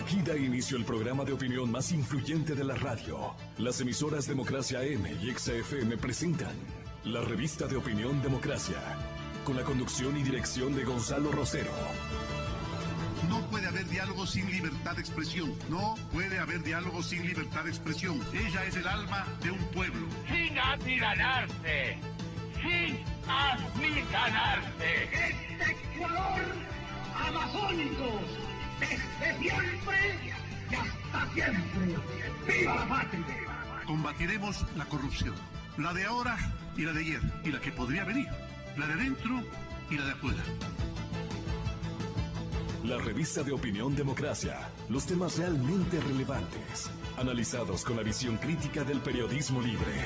Aquí da inicio el programa de opinión más influyente de la radio. Las emisoras Democracia AM y XFM presentan la revista de opinión Democracia, con la conducción y dirección de Gonzalo Rosero. No puede haber diálogo sin libertad de expresión. No puede haber diálogo sin libertad de expresión. Ella es el alma de un pueblo. Sin amilanarse. Sin amilanarse. Este color amazónico. Desde siempre y hasta siempre. ¡Viva la patria! Combatiremos la corrupción. La de ahora y la de ayer. Y la que podría venir. La de dentro y la de afuera. La revista de opinión Democracia. Los temas realmente relevantes. Analizados con la visión crítica del periodismo libre.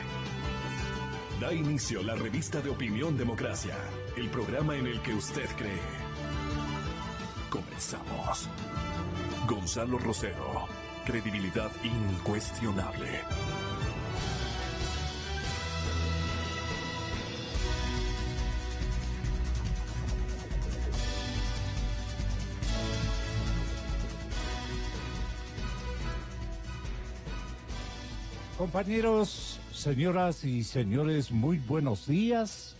Da inicio la revista de opinión Democracia. El programa en el que usted cree. Comenzamos. Gonzalo Rosero. Credibilidad incuestionable. Compañeros, señoras y señores, muy buenos días.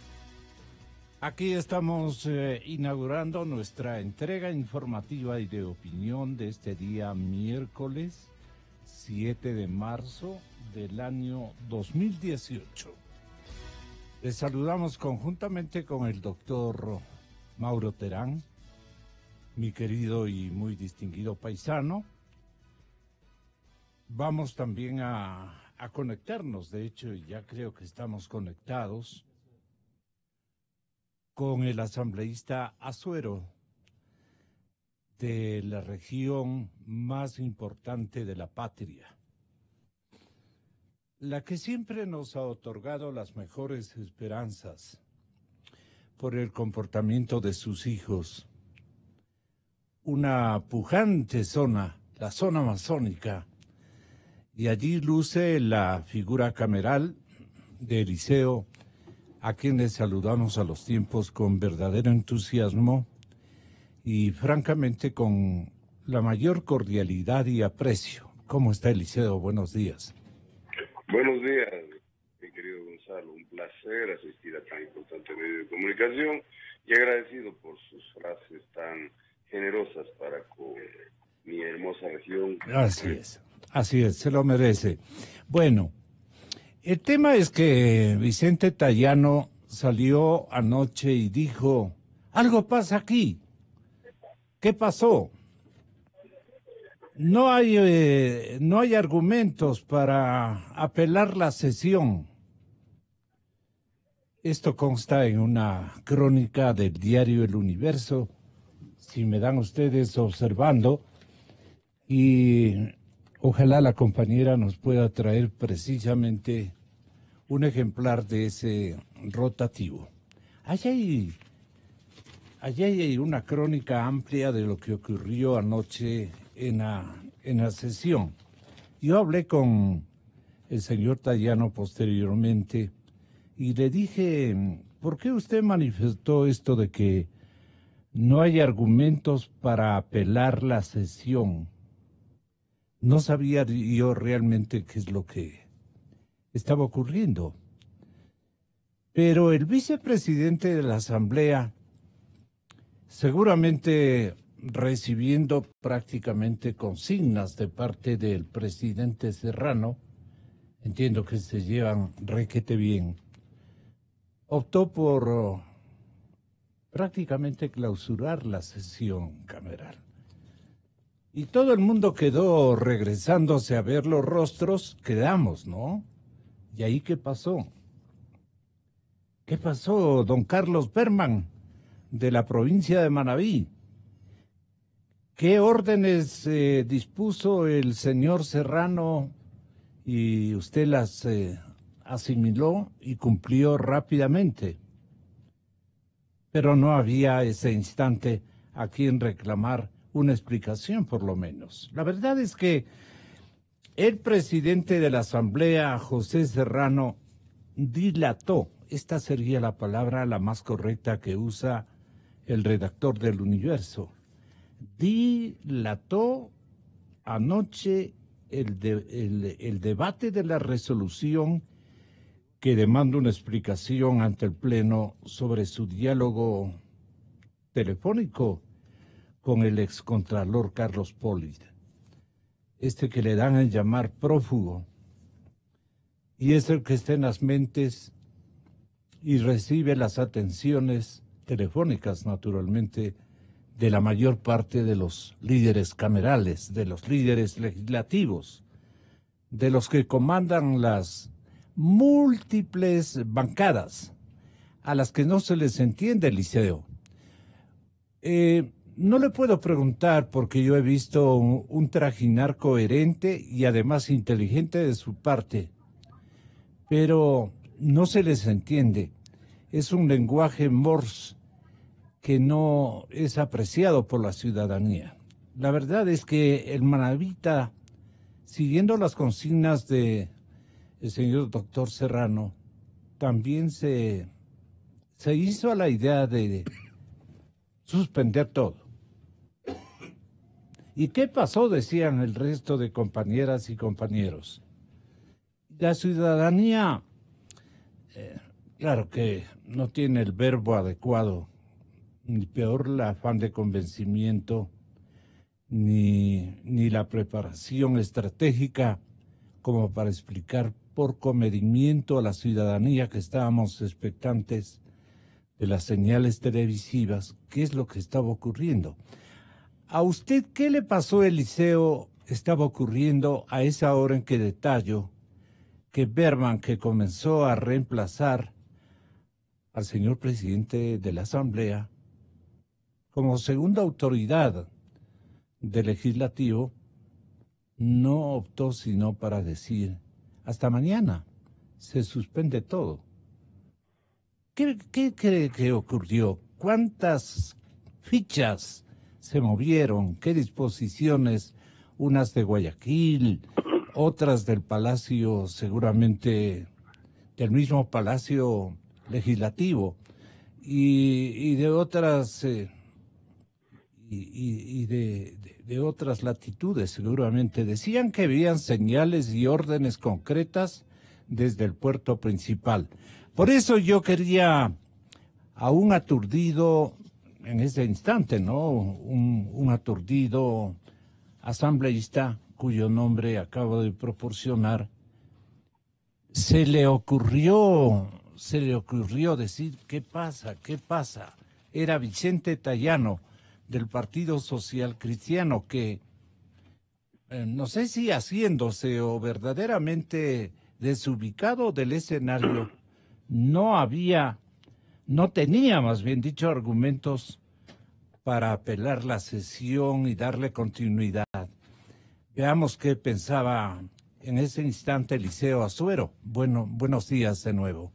Aquí estamos inaugurando nuestra entrega informativa y de opinión de este día miércoles 7 de marzo del año 2018. Les saludamos conjuntamente con el doctor Mauro Terán, mi querido y muy distinguido paisano. Vamos también a conectarnos, de hecho, y ya creo que estamos conectados con el asambleísta Azuero de la región más importante de la patria, la que siempre nos ha otorgado las mejores esperanzas por el comportamiento de sus hijos. Una pujante zona, la zona amazónica, y allí luce la figura cameral de Eliseo, a quienes saludamos a los tiempos con verdadero entusiasmo y francamente con la mayor cordialidad y aprecio. ¿Cómo está Eliseo? Buenos días. Buenos días, mi querido Gonzalo. Un placer asistir a tan importante medio de comunicación y agradecido por sus frases tan generosas para con mi hermosa región. Así es, se lo merece. Bueno, el tema es que Vicente Tayano salió anoche y dijo, algo pasa aquí. ¿Qué pasó? No hay argumentos para apelar la sesión. Esto consta en una crónica del diario El Universo, si me dan ustedes observando, y ojalá la compañera nos pueda traer precisamente un ejemplar de ese rotativo. Allí hay una crónica amplia de lo que ocurrió anoche en la sesión. Yo hablé con el señor Tayano posteriormente y le dije, ¿por qué usted manifestó esto de que no hay argumentos para apelar la sesión? No sabía yo realmente qué es lo que estaba ocurriendo. Pero el vicepresidente de la Asamblea, seguramente recibiendo prácticamente consignas de parte del presidente Serrano, entiendo que se llevan requete bien, optó por prácticamente clausurar la sesión cameral. Y todo el mundo quedó regresándose a ver los rostros, quedamos, ¿no? ¿Y ahí qué pasó? ¿Qué pasó, don Carlos Berman, de la provincia de Manabí? ¿Qué órdenes dispuso el señor Serrano y usted las asimiló y cumplió rápidamente? Pero no había ese instante a quien reclamar una explicación, por lo menos. La verdad es que el presidente de la Asamblea, José Serrano, dilató, esta sería la palabra la más correcta que usa el redactor del Universo, dilató anoche el debate de la resolución que demanda una explicación ante el Pleno sobre su diálogo telefónico con el excontralor Carlos Poli, que le dan a llamar prófugo, y es el que está en las mentes y recibe las atenciones telefónicas, naturalmente, de la mayor parte de los líderes camerales, de los líderes legislativos, de los que comandan las múltiples bancadas a las que no se les entiende, Liceo. No le puedo preguntar porque yo he visto un trajinar coherente y además inteligente de su parte, pero no se les entiende. Es un lenguaje Morse que no es apreciado por la ciudadanía. La verdad es que el manabita, siguiendo las consignas del señor doctor Serrano, también se hizo a la idea de suspender todo. ¿Y qué pasó? Decían el resto de compañeras y compañeros. La ciudadanía, claro que no tiene el verbo adecuado, ni peor el afán de convencimiento, ni la preparación estratégica como para explicar por comedimiento a la ciudadanía que estábamos expectantes de las señales televisivas qué es lo que estaba ocurriendo. ¿A usted qué le pasó, Eliseo, estaba ocurriendo a esa hora en que detallo que Berman, que comenzó a reemplazar al señor presidente de la Asamblea como segunda autoridad del legislativo, no optó sino para decir, hasta mañana, se suspende todo? ¿Qué cree que ocurrió? ¿Cuántas fichas se movieron? ¿Qué disposiciones? Unas de Guayaquil, otras del Palacio, seguramente del mismo Palacio Legislativo, y de otras de otras latitudes, seguramente. Decían que habían señales y órdenes concretas desde el puerto principal. Por eso yo quería a un aturdido en ese instante, ¿no? Un aturdido asambleísta cuyo nombre acabo de proporcionar, se le ocurrió decir, ¿qué pasa? Era Vicente Tallano, del Partido Social Cristiano, que no sé si haciéndose o verdaderamente desubicado del escenario, no tenía, más bien dicho, argumentos para apelar la sesión y darle continuidad. Veamos qué pensaba en ese instante Eliseo Azuero. Buenos días de nuevo.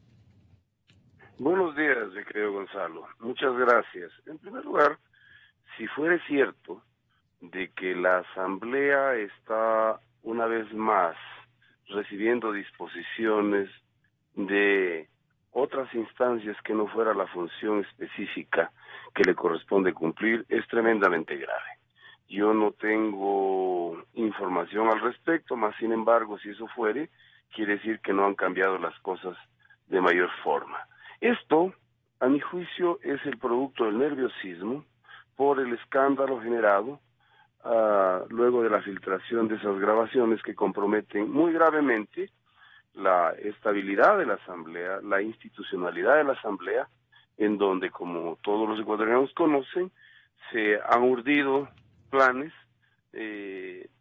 Buenos días, mi querido Gonzalo. Muchas gracias. En primer lugar, si fuera cierto de que la Asamblea está una vez más recibiendo disposiciones de otras instancias que no fuera la función específica que le corresponde cumplir, es tremendamente grave. Yo no tengo información al respecto, más sin embargo, si eso fuere, quiere decir que no han cambiado las cosas de mayor forma. Esto, a mi juicio, es el producto del nerviosismo por el escándalo generado luego de la filtración de esas grabaciones que comprometen muy gravemente la estabilidad de la Asamblea, la institucionalidad de la Asamblea, en donde, como todos los ecuatorianos conocen, se han urdido planes,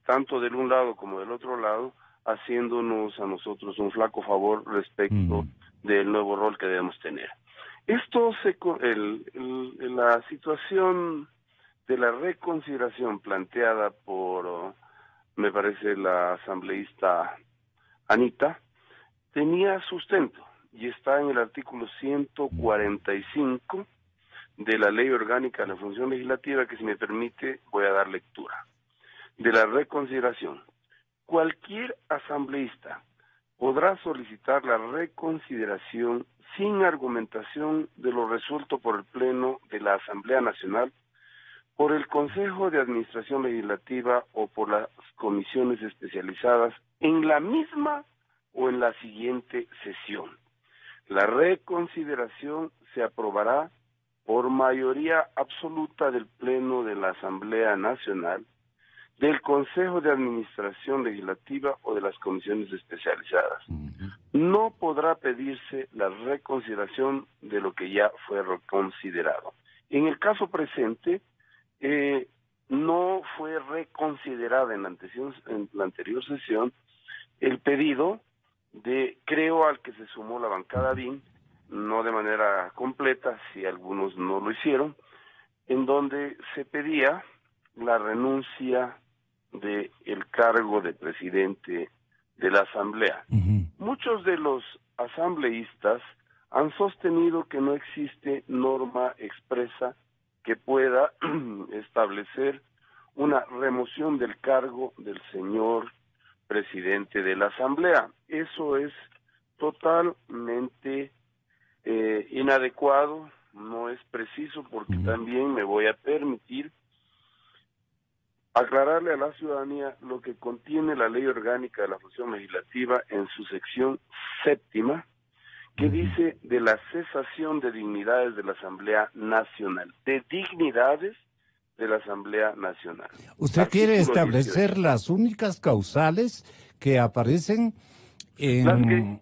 tanto del un lado como del otro lado, haciéndonos a nosotros un flaco favor respecto del nuevo rol que debemos tener. La situación de la reconsideración planteada por, me parece, la asambleísta Anita, tenía sustento y está en el artículo 145 de la Ley Orgánica de la Función Legislativa, que, si me permite, voy a dar lectura. De la reconsideración. Cualquier asambleísta podrá solicitar la reconsideración sin argumentación de lo resuelto por el Pleno de la Asamblea Nacional por el Consejo de Administración Legislativa o por las comisiones especializadas en la misma o en la siguiente sesión. La reconsideración se aprobará por mayoría absoluta del Pleno de la Asamblea Nacional, del Consejo de Administración Legislativa o de las comisiones especializadas. No podrá pedirse la reconsideración de lo que ya fue reconsiderado. En el caso presente, no fue reconsiderada en la anterior sesión el pedido de Creo al que se sumó la bancada BIN, no de manera completa, si algunos no lo hicieron, en donde se pedía la renuncia del cargo de presidente de la Asamblea. Muchos de los asambleístas han sostenido que no existe norma expresa que pueda establecer una remoción del cargo del señor presidente de la Asamblea. Eso es totalmente inadecuado, no es preciso, porque también me voy a permitir aclararle a la ciudadanía lo que contiene la Ley Orgánica de la Función Legislativa en su sección 7ª, que dice de la cesación de dignidades de la Asamblea Nacional, de dignidades de la Asamblea Nacional. ¿Usted quiere establecer las únicas causales que aparecen en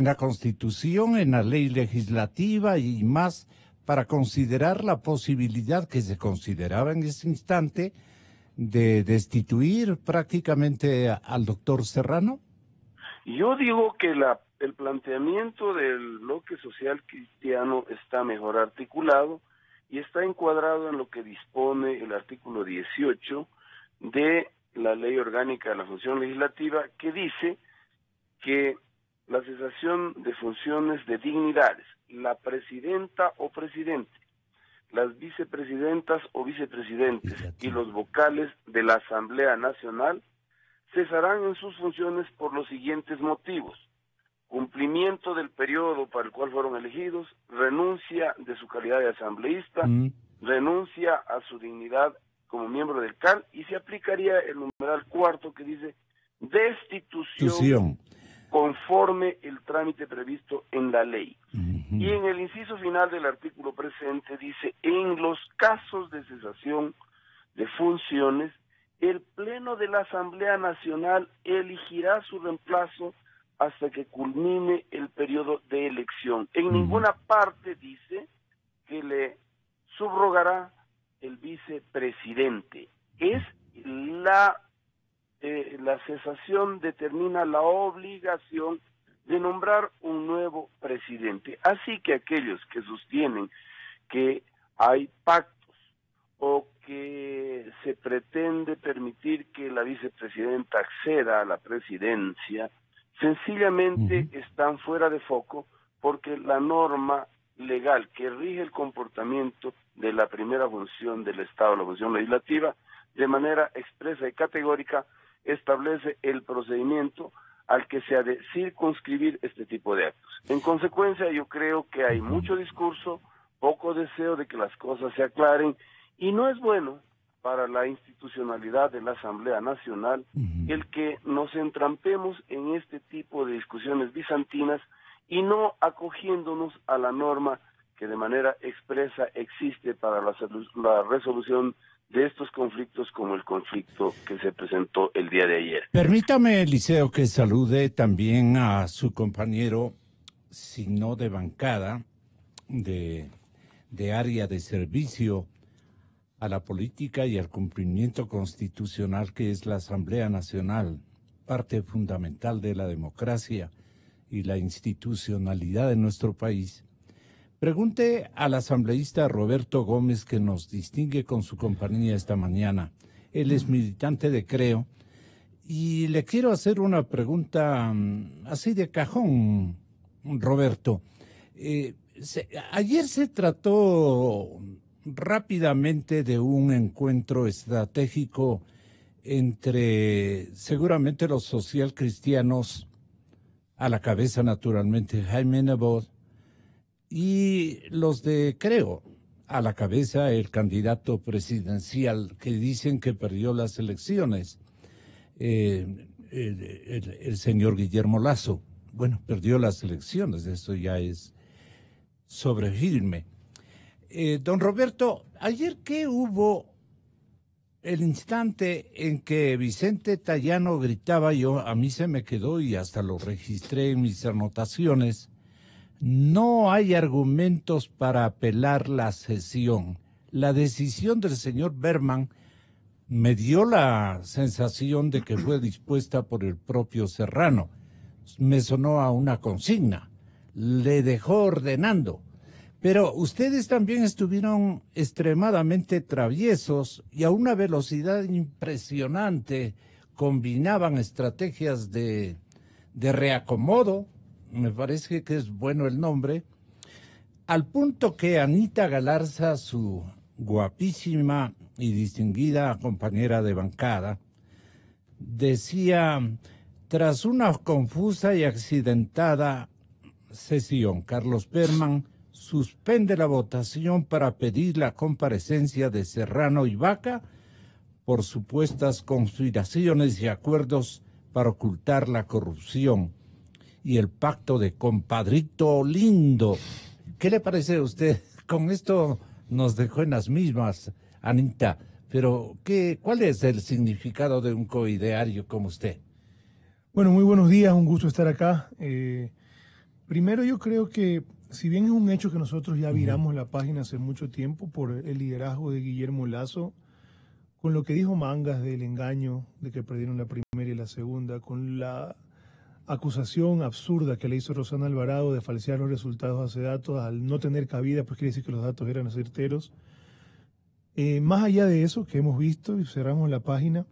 la Constitución, en la ley legislativa y más, para considerar la posibilidad que se consideraba en ese instante de destituir prácticamente al doctor Serrano? Yo digo que el planteamiento del bloque social cristiano está mejor articulado y está encuadrado en lo que dispone el artículo 18 de la Ley Orgánica de la Función Legislativa, que dice que la cesación de funciones de dignidades, la presidenta o presidente, las vicepresidentas o vicepresidentes y los vocales de la Asamblea Nacional cesarán en sus funciones por los siguientes motivos: cumplimiento del periodo para el cual fueron elegidos, renuncia de su calidad de asambleísta, renuncia a su dignidad como miembro del CAL, y se aplicaría el numeral 4 que dice destitución conforme el trámite previsto en la ley. Y en el inciso final del artículo presente dice: en los casos de cesación de funciones, el Pleno de la Asamblea Nacional elegirá su reemplazo hasta que culmine el periodo de elección. En ninguna parte dice que le subrogará el vicepresidente. Es la cesación determina la obligación de nombrar un nuevo presidente. Así que aquellos que sostienen que hay pactos o que se pretende permitir que la vicepresidenta acceda a la presidencia, sencillamente están fuera de foco, porque la norma legal que rige el comportamiento de la primera función del Estado, la función legislativa, de manera expresa y categórica establece el procedimiento al que se ha de circunscribir este tipo de actos. En consecuencia, yo creo que hay mucho discurso, poco deseo de que las cosas se aclaren, y no es bueno para la institucionalidad de la Asamblea Nacional el que nos entrampemos en este tipo de discusiones bizantinas y no acogiéndonos a la norma que de manera expresa existe para la resolución de estos conflictos, como el conflicto que se presentó el día de ayer. Permítame, Eliseo, que salude también a su compañero, si no de bancada, de área de servicio a la política y al cumplimiento constitucional, que es la Asamblea Nacional, parte fundamental de la democracia y la institucionalidad de nuestro país. Pregunte al asambleísta Roberto Gómez, que nos distingue con su compañía esta mañana. Él es militante de Creo, y le quiero hacer una pregunta así de cajón, Roberto. Ayer se trató rápidamente de un encuentro estratégico entre seguramente los socialcristianos, a la cabeza naturalmente Jaime Nebot, y los de Creo, a la cabeza el candidato presidencial que dicen que perdió las elecciones, el señor Guillermo Lasso. Bueno, perdió las elecciones, eso ya es sobrefirme. Don Roberto, ayer ¿qué hubo? El instante en que Vicente Tayano gritaba, a mí se me quedó y hasta lo registré en mis anotaciones, no hay argumentos para apelar la sesión. La decisión del señor Berman me dio la sensación de que fue dispuesta por el propio Serrano. Me sonó a una consigna, le dejó ordenando. Pero ustedes también estuvieron extremadamente traviesos y a una velocidad impresionante combinaban estrategias de reacomodo, me parece que es bueno el nombre, al punto que Anita Galarza, su guapísima y distinguida compañera de bancada, decía, tras una confusa y accidentada sesión, Carlos Berman suspende la votación para pedir la comparecencia de Serrano y Vaca por supuestas conspiraciones y acuerdos para ocultar la corrupción y el pacto de compadrito lindo. ¿Qué le parece a usted? Con esto nos dejó en las mismas, Anita, pero ¿cuál es el significado de un coideario como usted? Bueno, muy buenos días, un gusto estar acá. Primero yo creo que si bien es un hecho que nosotros ya viramos la página hace mucho tiempo por el liderazgo de Guillermo Lasso, con lo que dijo Mangas del engaño de que perdieron la primera y la segunda, con la acusación absurda que le hizo Rosana Alvarado de falsear los resultados hace datos, al no tener cabida, pues quiere decir que los datos eran certeros. Más allá de eso que hemos visto, y cerramos la página,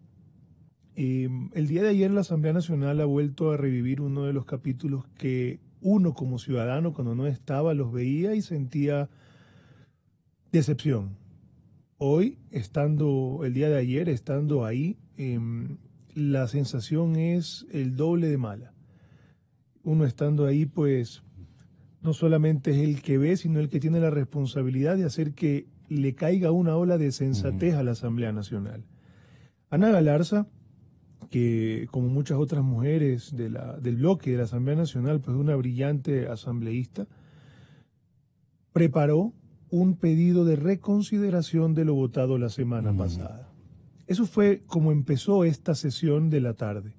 el día de ayer la Asamblea Nacional ha vuelto a revivir uno de los capítulos que uno como ciudadano cuando no estaba los veía y sentía decepción. Hoy, el día de ayer, estando ahí, la sensación es el doble de mala. Uno estando ahí, pues, no solamente es el que ve, sino el que tiene la responsabilidad de hacer que le caiga una ola de sensatez a la Asamblea Nacional. Ana Galarza, que como muchas otras mujeres del bloque de la Asamblea Nacional, pues una brillante asambleísta, preparó un pedido de reconsideración de lo votado la semana pasada. Eso fue como empezó esta sesión de la tarde.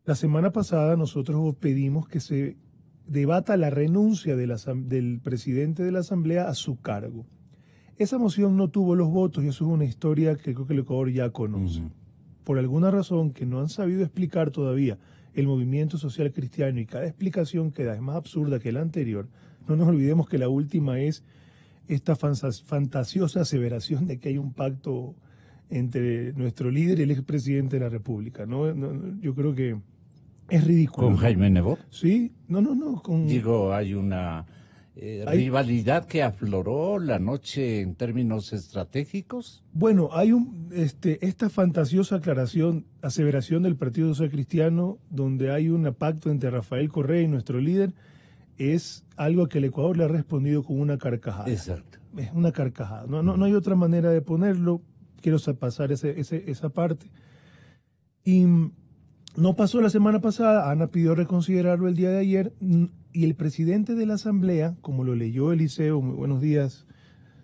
La semana pasada nosotros pedimos que se debata la renuncia del presidente de la Asamblea a su cargo. Esa moción no tuvo los votos y eso es una historia que creo que el Ecuador ya conoce. Por alguna razón que no han sabido explicar todavía el movimiento social cristiano y cada explicación que da es más absurda que la anterior, no nos olvidemos que la última es esta fantasiosa aseveración de que hay un pacto entre nuestro líder y el expresidente de la República. Yo creo que es ridículo. ¿Con Jaime Nebot? Sí, no. Digo, hay una rivalidad que afloró la noche en términos estratégicos. Bueno, hay esta fantasiosa aseveración del Partido Social Cristiano, donde hay un pacto entre Rafael Correa y nuestro líder, es algo que el Ecuador le ha respondido con una carcajada. Exacto. Es una carcajada. No hay otra manera de ponerlo. Quiero pasar esa parte. Y no pasó la semana pasada, Ana pidió reconsiderarlo el día de ayer, y el presidente de la Asamblea, como lo leyó Eliseo, muy buenos días,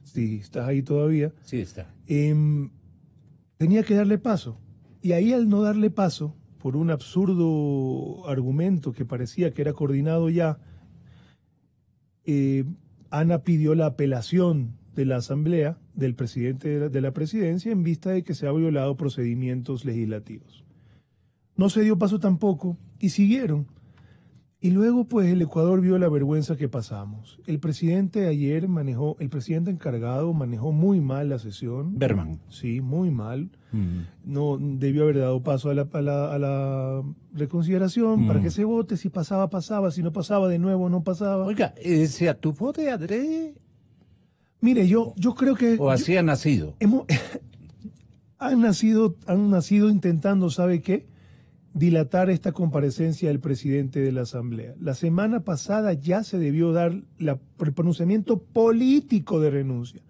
si estás ahí todavía. Sí, está. Tenía que darle paso. Y ahí al no darle paso, por un absurdo argumento que parecía que era coordinado ya, Ana pidió la apelación de la Asamblea, del presidente de la presidencia, en vista de que se ha violado procedimientos legislativos. No se dio paso tampoco y siguieron. Y luego, pues, el Ecuador vio la vergüenza que pasamos. El presidente encargado manejó muy mal la sesión. Berman. Sí, muy mal. No debió haber dado paso a la reconsideración para que se vote. Si pasaba, pasaba. Si no pasaba, de nuevo no pasaba. Oiga, ¿se atufó de adrede? Mire, yo creo que... ¿O así ha nacido? Han nacido intentando, ¿sabe qué? Dilatar esta comparecencia del presidente de la Asamblea. La semana pasada ya se debió dar el pronunciamiento político de renuncia.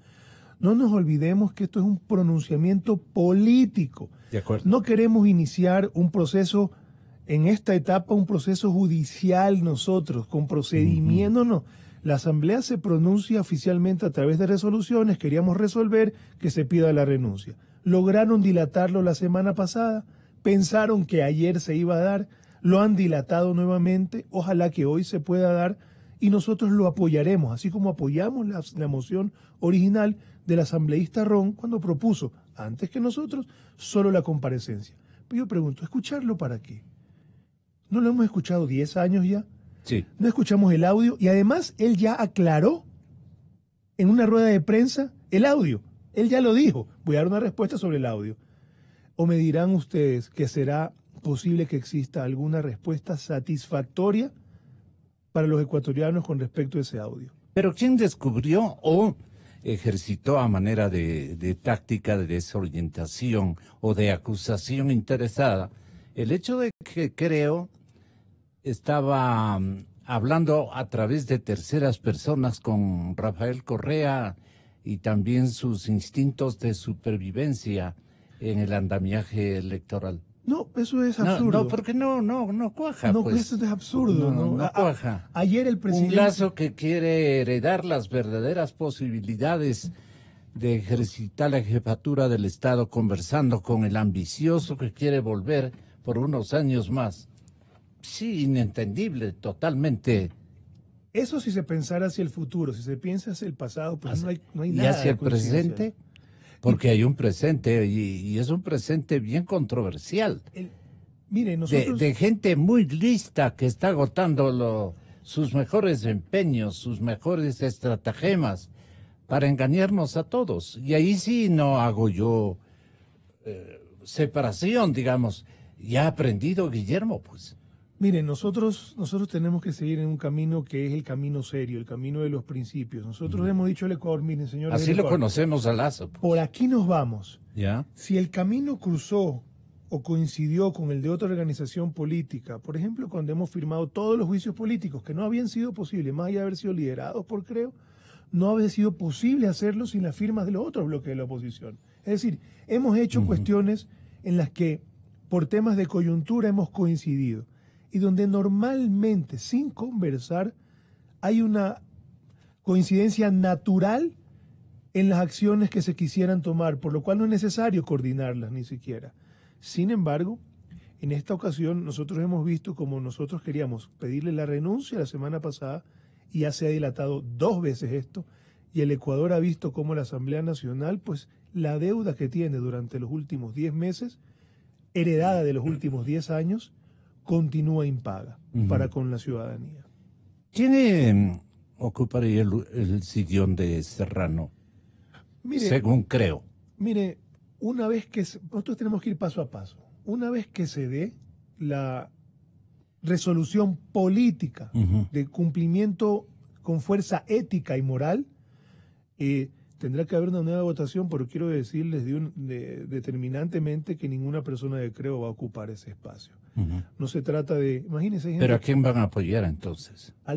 No nos olvidemos que esto es un pronunciamiento político. De acuerdo. No queremos iniciar un proceso, en esta etapa, un proceso judicial nosotros, con procedimiento, no. La Asamblea se pronuncia oficialmente a través de resoluciones, queríamos resolver que se pida la renuncia. Lograron dilatarlo la semana pasada, pensaron que ayer se iba a dar, lo han dilatado nuevamente, ojalá que hoy se pueda dar y nosotros lo apoyaremos, así como apoyamos la moción original del asambleísta Ron cuando propuso, antes que nosotros, solo la comparecencia. Pero yo pregunto, ¿escucharlo para qué? ¿No lo hemos escuchado 10 años ya? Sí. No escuchamos el audio y además él ya aclaró en una rueda de prensa el audio. Él ya lo dijo. Voy a dar una respuesta sobre el audio. ¿O me dirán ustedes que será posible que exista alguna respuesta satisfactoria para los ecuatorianos con respecto a ese audio? Pero ¿quién descubrió o ejercitó a manera de táctica de desorientación o de acusación interesada el hecho de que creo estaba hablando a través de terceras personas con Rafael Correa y también sus instintos de supervivencia en el andamiaje electoral? No, eso es absurdo. No, porque no cuaja. No, pues. eso es absurdo. No cuaja. Ayer el presidente... Un Lazo que quiere heredar las verdaderas posibilidades de ejercitar la jefatura del Estado conversando con el ambicioso que quiere volver por unos años más. Sí, inentendible, totalmente. Eso si se pensara hacia el futuro, si se piensa hacia el pasado, pues no hay ¿Y nada. hacia el de coincidencia. presente? Porque hay un presente y es un presente bien controversial. Mire, nosotros... De gente muy lista que está agotando sus mejores empeños, sus mejores estratagemas para engañarnos a todos. Y ahí sí no hago yo separación, digamos. Ya ha aprendido Guillermo, pues. Mire, nosotros tenemos que seguir en un camino que es el camino serio, el camino de los principios. Nosotros hemos dicho al Ecuador, miren, señores. Así lo conocemos a Lazo. Pues. Por aquí nos vamos. ¿Ya? Si el camino cruzó o coincidió con el de otra organización política, por ejemplo, cuando hemos firmado todos los juicios políticos que no habían sido posibles, más allá de haber sido liderados por Creo, no había sido posible hacerlo sin las firmas de los otros bloques de la oposición. Es decir, hemos hecho cuestiones en las que por temas de coyuntura hemos coincidido y donde normalmente, sin conversar, hay una coincidencia natural en las acciones que se quisieran tomar, por lo cual no es necesario coordinarlas ni siquiera. Sin embargo, en esta ocasión nosotros hemos visto como nosotros queríamos pedirle la renuncia la semana pasada y ya se ha dilatado 2 veces esto, y el Ecuador ha visto cómo la Asamblea Nacional, pues la deuda que tiene durante los últimos 10 meses, heredada de los últimos 10 años, continúa impaga para con la ciudadanía. ¿Quién ocuparía el sillón de Serrano? Mire, según Creo. Mire, una vez que nosotros tenemos que ir paso a paso. Una vez que se dé la resolución política de cumplimiento con fuerza ética y moral, tendrá que haber una nueva votación, pero quiero decirles determinantemente que ninguna persona de Creo va a ocupar ese espacio. No se trata de, imagínense. ¿Pero a quién van a apoyar entonces? A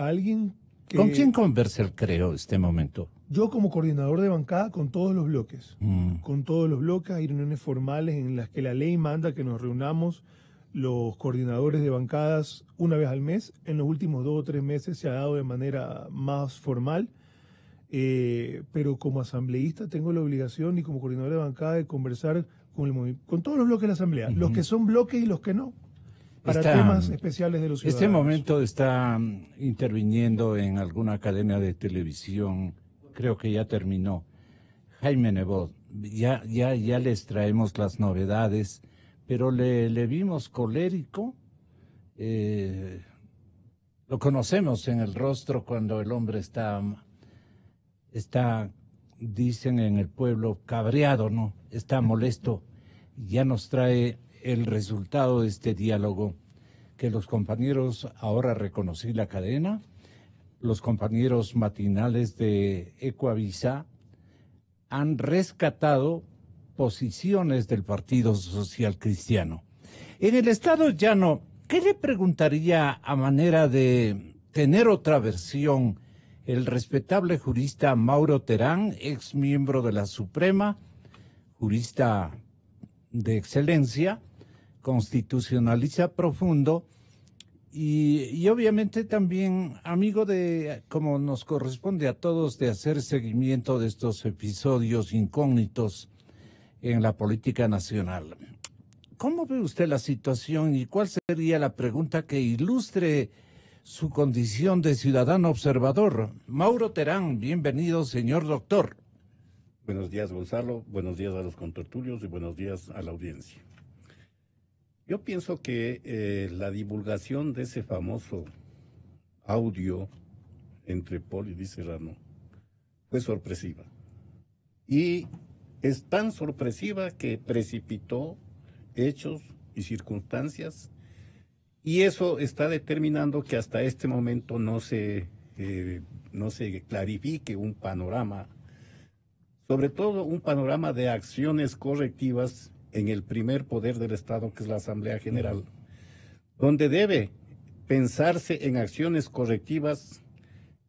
alguien que... ¿Con quién conversa el Creo este momento? Yo como coordinador de bancada con todos los bloques. Con todos los bloques hay reuniones formales en las que la ley manda que nos reunamos los coordinadores de bancadas una vez al mes. En los últimos 2 o 3 meses se ha dado de manera más formal. Pero como asambleísta tengo la obligación y como coordinador de bancada de conversar con todos los bloques de la asamblea, los que son bloques y los que no, para temas especiales de los ciudadanos. Este momento está interviniendo en alguna cadena de televisión, creo que ya terminó, Jaime Nebot. Ya les traemos las novedades, pero le vimos colérico. Lo conocemos en el rostro cuando el hombre está, dicen en el pueblo, cabreado, ¿no? Está molesto. Ya nos trae el resultado de este diálogo, que los compañeros, ahora reconocí la cadena, los compañeros matinales de Ecuavisa han rescatado posiciones del Partido Social Cristiano. En el Estado Llano, ¿qué le preguntaría a manera de tener otra versión el respetable jurista Mauro Terán, ex miembro de la Suprema, jurista de excelencia, constitucionalista profundo y obviamente también amigo de, como nos corresponde a todos, de hacer seguimiento de estos episodios incógnitos en la política nacional. ¿Cómo ve usted la situación y cuál sería la pregunta que ilustre su condición de ciudadano observador? Mauro Terán, bienvenido, señor doctor. Buenos días, Gonzalo. Buenos días a los contertulios y buenos días a la audiencia. Yo pienso que la divulgación de ese famoso audio entre Poli y Serrano fue sorpresiva. Y es tan sorpresiva que precipitó hechos y circunstancias, y eso está determinando que hasta este momento no se clarifique un panorama, sobre todo un panorama de acciones correctivas en el primer poder del Estado, que es la Asamblea General, donde debe pensarse en acciones correctivas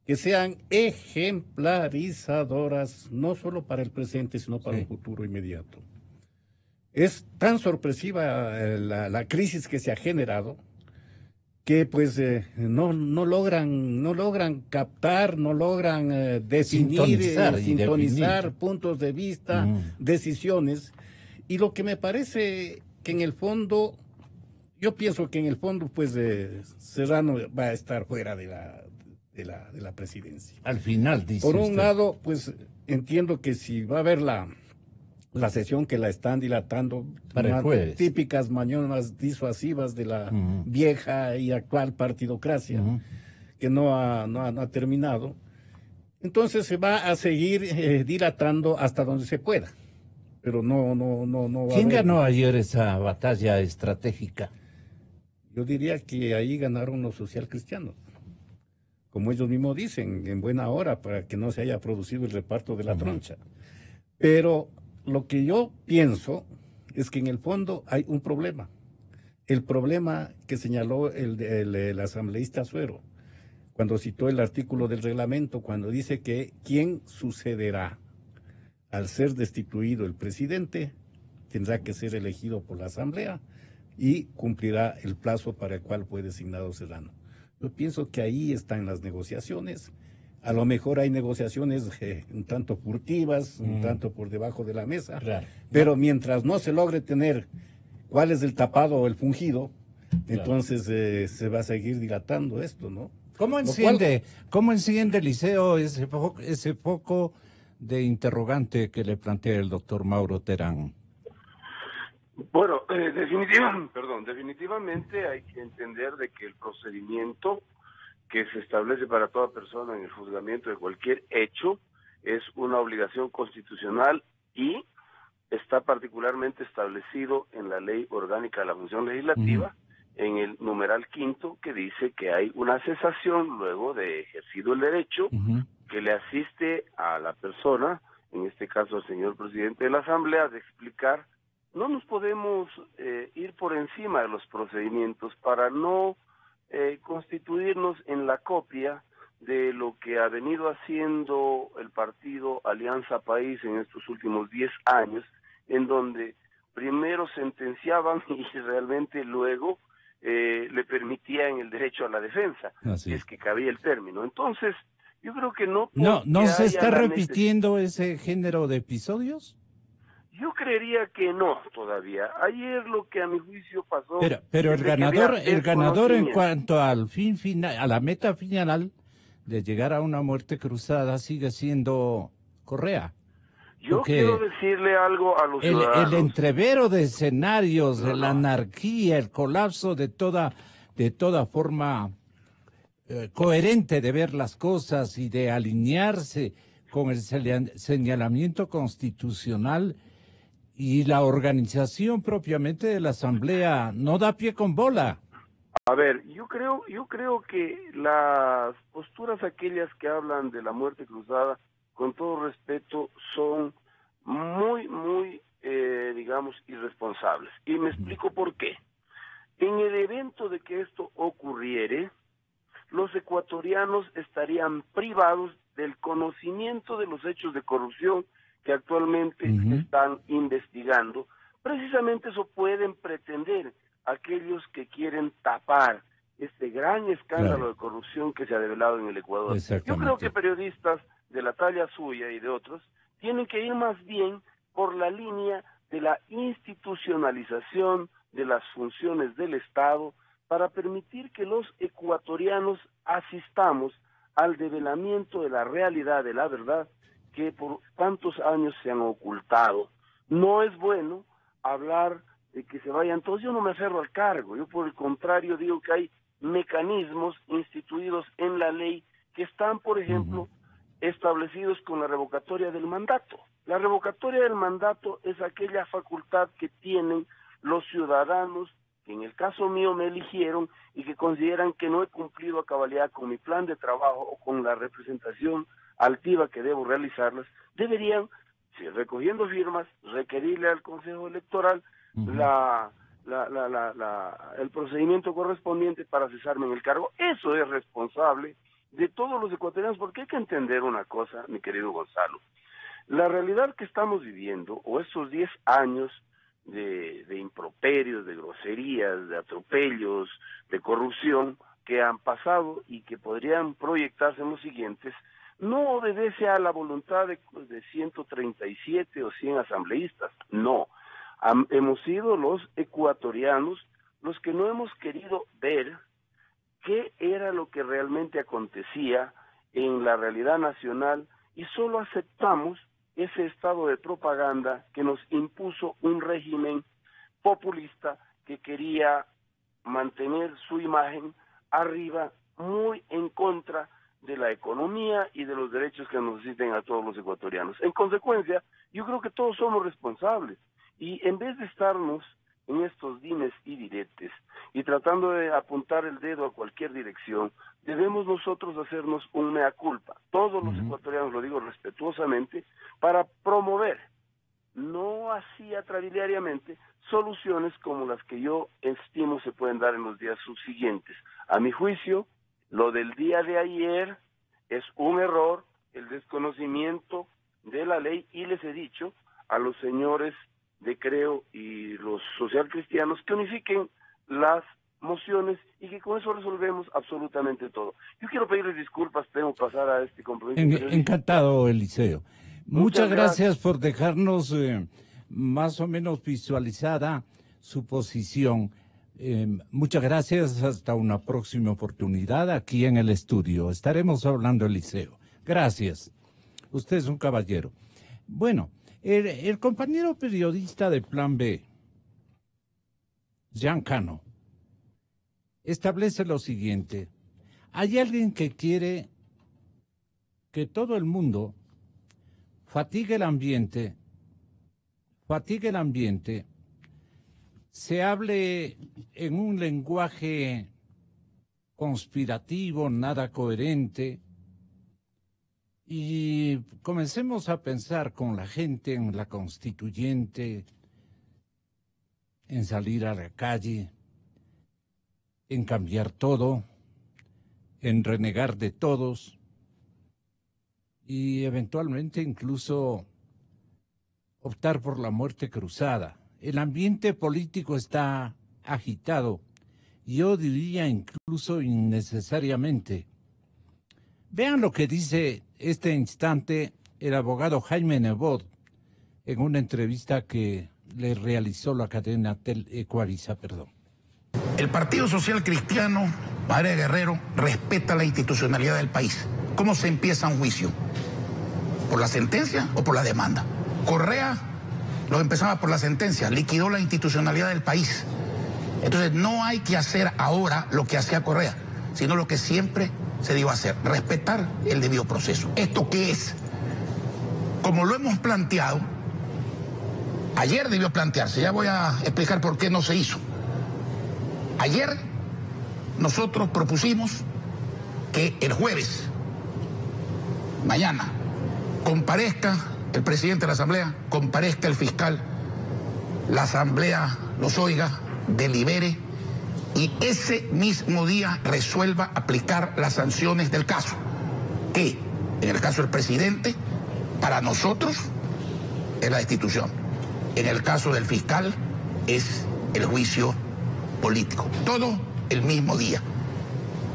que sean ejemplarizadoras, no solo para el presente, sino para un futuro inmediato. Es tan sorpresiva la crisis que se ha generado que pues no logran captar, no logran definir, sintonizar puntos de vista, decisiones. Y lo que me parece que en el fondo, yo pienso que en el fondo pues Serrano va a estar fuera de la presidencia. Al final, dice Por un usted. lado, pues entiendo que si va a haber la sesión que la están dilatando, para el jueves, típicas mañanas disuasivas de la vieja y actual partidocracia, que no ha terminado, entonces se va a seguir dilatando hasta donde se pueda. Pero no va ¿Quién a haber... ganó ayer esa batalla estratégica? Yo diría que ahí ganaron los socialcristianos, como ellos mismos dicen, en buena hora, para que no se haya producido el reparto de la troncha. Pero lo que yo pienso es que en el fondo hay un problema. El problema que señaló el asambleísta Suero, cuando citó el artículo del reglamento, cuando dice que ¿quién sucederá? Al ser destituido el presidente, tendrá que ser elegido por la Asamblea y cumplirá el plazo para el cual fue designado Serrano. Yo pienso que ahí están las negociaciones. A lo mejor hay negociaciones un tanto furtivas, un tanto por debajo de la mesa, claro, pero mientras no se logre tener cuál es el tapado o el fungido, claro, entonces se va a seguir dilatando esto, ¿no? ¿Cómo enciende Liceo ese foco de interrogante que le plantea el doctor Mauro Terán? Bueno, definitivamente hay que entender de que el procedimiento que se establece para toda persona en el juzgamiento de cualquier hecho es una obligación constitucional y está particularmente establecido en la Ley Orgánica de la Función Legislativa, en el numeral 5, que dice que hay una cesación luego de ejercido el derecho que le asiste a la persona, en este caso al señor presidente de la Asamblea, de explicar. No nos podemos ir por encima de los procedimientos para no constituirnos en la copia de lo que ha venido haciendo el partido Alianza País en estos últimos 10 años, en donde primero sentenciaban y realmente luego le permitían el derecho a la defensa, si es que cabía el término. Entonces, yo creo que no se está repitiendo ese género de episodios. Yo creería que no todavía. Ayer lo que a mi juicio pasó... Pero el ganador en cuanto al fin final, a la meta final de llegar a una muerte cruzada sigue siendo Correa. Yo quiero decirle algo a los ciudadanos. El entrevero de escenarios, la anarquía, el colapso de toda forma coherente de ver las cosas y de alinearse con el señalamiento constitucional y la organización propiamente de la Asamblea no da pie con bola. A ver, yo creo que las posturas aquellas que hablan de la muerte cruzada, con todo respeto, son muy, digamos, irresponsables. Y me explico por qué. En el evento de que esto ocurriere, los ecuatorianos estarían privados del conocimiento de los hechos de corrupción que actualmente están investigando. Precisamente eso pueden pretender aquellos que quieren tapar este gran escándalo de corrupción que se ha develado en el Ecuador. Yo creo que periodistas de la talla suya y de otros tienen que ir más bien por la línea de la institucionalización de las funciones del Estado para permitir que los ecuatorianos asistamos al develamiento de la realidad, de la verdad, que por tantos años se han ocultado. No es bueno hablar de que se vayan todos. Yo no me aferro al cargo, yo por el contrario digo que hay mecanismos instituidos en la ley que están, por ejemplo, establecidos con la revocatoria del mandato. La revocatoria del mandato es aquella facultad que tienen los ciudadanos que en el caso mío me eligieron y que consideran que no he cumplido a cabalidad con mi plan de trabajo o con la representación altiva que debo realizarlas, deberían, si recogiendo firmas, requerirle al Consejo Electoral el procedimiento correspondiente para cesarme en el cargo. Eso es responsable de todos los ecuatorianos, porque hay que entender una cosa, mi querido Gonzalo. La realidad que estamos viviendo, o estos 10 años de improperios, de groserías, de atropellos, de corrupción que han pasado y que podrían proyectarse en los siguientes, no obedece a la voluntad de 137 o 100 asambleístas, no. Hemos sido los ecuatorianos los que no hemos querido ver qué era lo que realmente acontecía en la realidad nacional y solo aceptamos ese estado de propaganda que nos impuso un régimen populista que quería mantener su imagen arriba, muy en contra de la economía y de los derechos que nos asisten a todos los ecuatorianos. En consecuencia, yo creo que todos somos responsables y en vez de estarnos en estos dimes y diretes y tratando de apuntar el dedo a cualquier dirección, debemos nosotros hacernos un mea culpa, todos los ecuatorianos, lo digo respetuosamente, para promover, no así atrabiliariamente, soluciones como las que yo estimo se pueden dar en los días subsiguientes. A mi juicio, lo del día de ayer es un error, el desconocimiento de la ley, y les he dicho a los señores de Creo y los socialcristianos que unifiquen las mociones y que con eso resolvemos absolutamente todo. Yo quiero pedirles disculpas, tengo que pasar a este compromiso. Encantado, Eliseo. Muchas gracias por dejarnos más o menos visualizada su posición. Muchas gracias, hasta una próxima oportunidad aquí en el estudio. Estaremos hablando, Eliseo. Gracias. Usted es un caballero. Bueno, el compañero periodista de Plan B, Jean Cano, establece lo siguiente. Hay alguien que quiere que todo el mundo fatigue el ambiente, se hable en un lenguaje conspirativo, nada coherente, y comencemos a pensar con la gente en la constituyente, en salir a la calle, en cambiar todo, en renegar de todos y eventualmente incluso optar por la muerte cruzada. El ambiente político está agitado, yo diría incluso innecesariamente. Vean lo que dice este instante el abogado Jaime Nebot en una entrevista que le realizó la cadena Ecuavisa. El Partido Social Cristiano, María Guerrero, respeta la institucionalidad del país. ¿Cómo se empieza un juicio? ¿Por la sentencia o por la demanda? Correa lo empezaba por la sentencia, liquidó la institucionalidad del país. Entonces no hay que hacer ahora lo que hacía Correa, sino lo que siempre se debió hacer, respetar el debido proceso. ¿Esto qué es? Como lo hemos planteado, ayer debió plantearse, ya voy a explicar por qué no se hizo. Ayer nosotros propusimos que el jueves, mañana, comparezca el presidente de la Asamblea, comparezca el fiscal, la Asamblea los oiga, delibere y ese mismo día resuelva aplicar las sanciones del caso, que en el caso del presidente, para nosotros es la destitución. En el caso del fiscal es el juicio político. Todo el mismo día.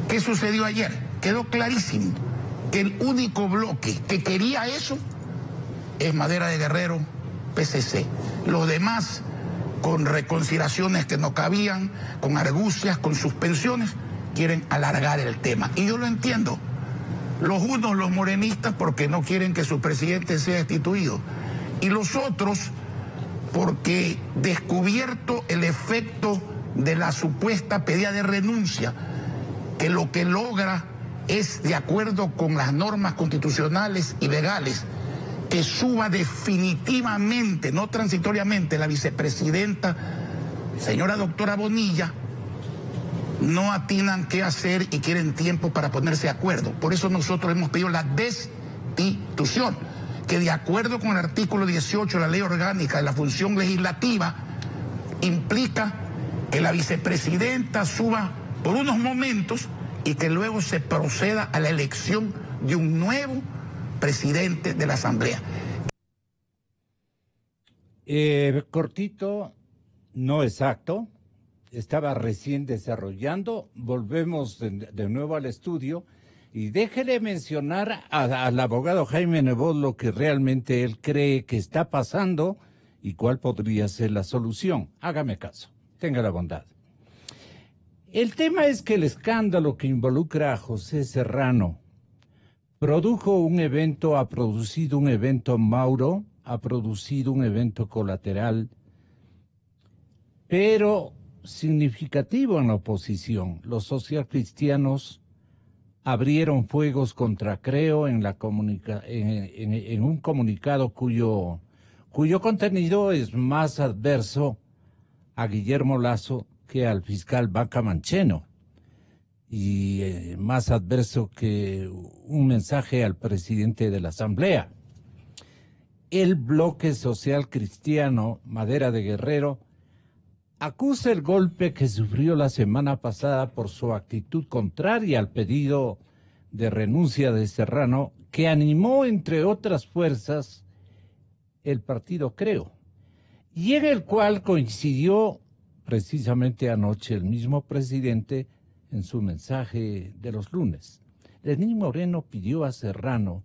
¿Qué sucedió ayer? Quedó clarísimo que el único bloque que quería eso es Madera de Guerrero, PCC. Los demás, con reconciliaciones que no cabían, con argucias, con suspensiones, quieren alargar el tema. Y yo lo entiendo. Los unos, los morenistas, porque no quieren que su presidente sea destituido. Y los otros, porque descubierto el efecto de la supuesta pedida de renuncia, que lo que logra es, de acuerdo con las normas constitucionales y legales, que suba definitivamente, no transitoriamente, la vicepresidenta, señora doctora Bonilla, no atinan qué hacer y quieren tiempo para ponerse de acuerdo. Por eso nosotros hemos pedido la destitución, que de acuerdo con el artículo 18 de la Ley Orgánica de la Función Legislativa, implica que la vicepresidenta suba por unos momentos y que luego se proceda a la elección de un nuevo presidente de la Asamblea. Cortito, no exacto. Estaba recién desarrollando. Volvemos de nuevo al estudio. Y déjele mencionar al abogado Jaime Nebot lo que realmente él cree que está pasando y cuál podría ser la solución. Hágame caso. Tenga la bondad. El tema es que el escándalo que involucra a José Serrano produjo un evento, ha producido un evento Mauro, ha producido un evento colateral, pero significativo en la oposición. Los socialcristianos abrieron fuegos contra Creo en un comunicado cuyo contenido es más adverso a Guillermo Lasso que al fiscal Vaca Mancheno y más adverso que un mensaje al presidente de la Asamblea. El bloque social cristiano Madera de Guerrero acusa el golpe que sufrió la semana pasada por su actitud contraria al pedido de renuncia de Serrano, que animó, entre otras fuerzas, el partido Creo, y en el cual coincidió precisamente anoche el mismo presidente en su mensaje de los lunes. Lenín Moreno pidió a Serrano,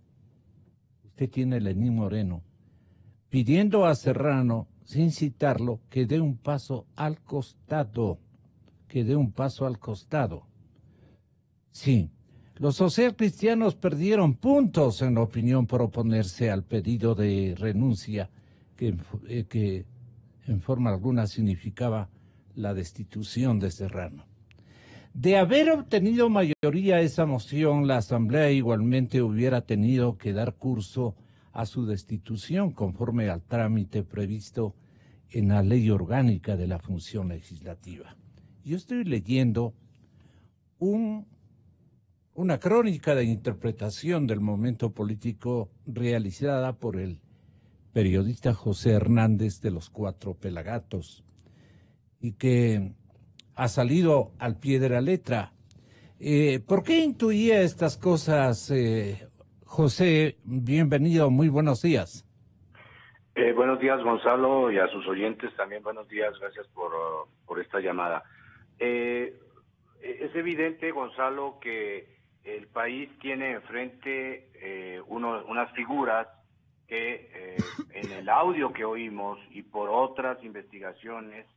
usted tiene Lenín Moreno, pidiendo a Serrano, sin citarlo, que dé un paso al costado, Sí, los socialcristianos perdieron puntos en la opinión por oponerse al pedido de renuncia que en forma alguna significaba la destitución de Serrano. De haber obtenido mayoría esa moción, la Asamblea igualmente hubiera tenido que dar curso a su destitución conforme al trámite previsto en la Ley Orgánica de la Función Legislativa. Yo estoy leyendo una crónica de interpretación del momento político realizada por el periodista José Hernández de los Cuatro Pelagatos y que ha salido al pie de la letra. ¿Por qué intuía estas cosas, José? Bienvenido, muy buenos días. Buenos días, Gonzalo, y a sus oyentes también buenos días, gracias por esta llamada. Es evidente, Gonzalo, que el país tiene enfrente unas figuras que en el audio que oímos y por otras investigaciones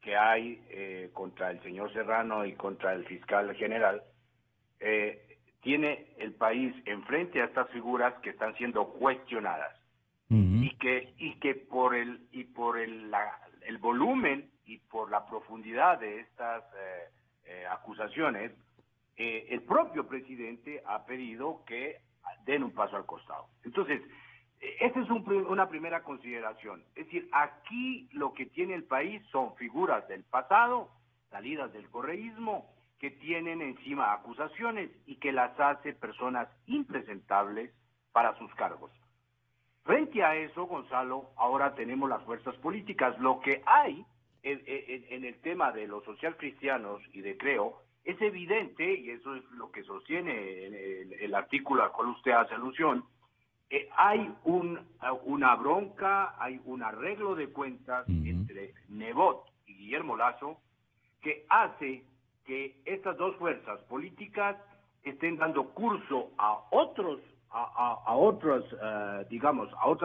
que hay contra el señor Serrano y contra el fiscal general, tiene el país enfrente a estas figuras que están siendo cuestionadas. Uh-huh. y que por el volumen y por la profundidad de estas acusaciones, el propio presidente ha pedido que den un paso al costado. Entonces, esta es una primera consideración. Es decir, aquí lo que tiene el país son figuras del pasado, salidas del correísmo, que tienen encima acusaciones y que las hace personas impresentables para sus cargos. Frente a eso, Gonzalo, ahora tenemos las fuerzas políticas. Lo que hay en el tema de los socialcristianos y de Creo, es evidente, y eso es lo que sostiene el artículo al cual usted hace alusión, hay una bronca, hay un arreglo de cuentas entre Nebot y Guillermo Lasso que hace que estas dos fuerzas políticas estén dando curso a otras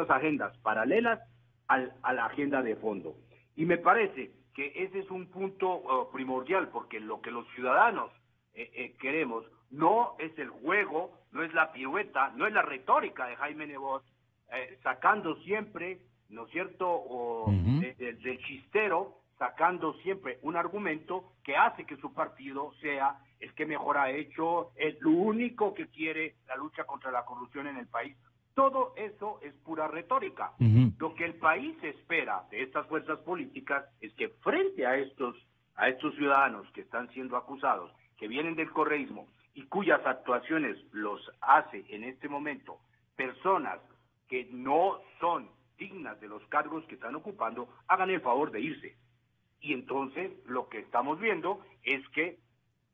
agendas paralelas a la agenda de fondo. Y me parece que ese es un punto primordial, porque lo que los ciudadanos queremos no es el juego, no es la pirueta, no es la retórica de Jaime Nebot, sacando siempre, ¿no es cierto?, del chistero, sacando siempre un argumento que hace que su partido sea el que mejor ha hecho, el único que quiere la lucha contra la corrupción en el país. Todo eso es pura retórica. Lo que el país espera de estas fuerzas políticas es que frente a estos ciudadanos que están siendo acusados, que vienen del correísmo y cuyas actuaciones los hace en este momento personas que no son dignas de los cargos que están ocupando, hagan el favor de irse. Y entonces lo que estamos viendo es que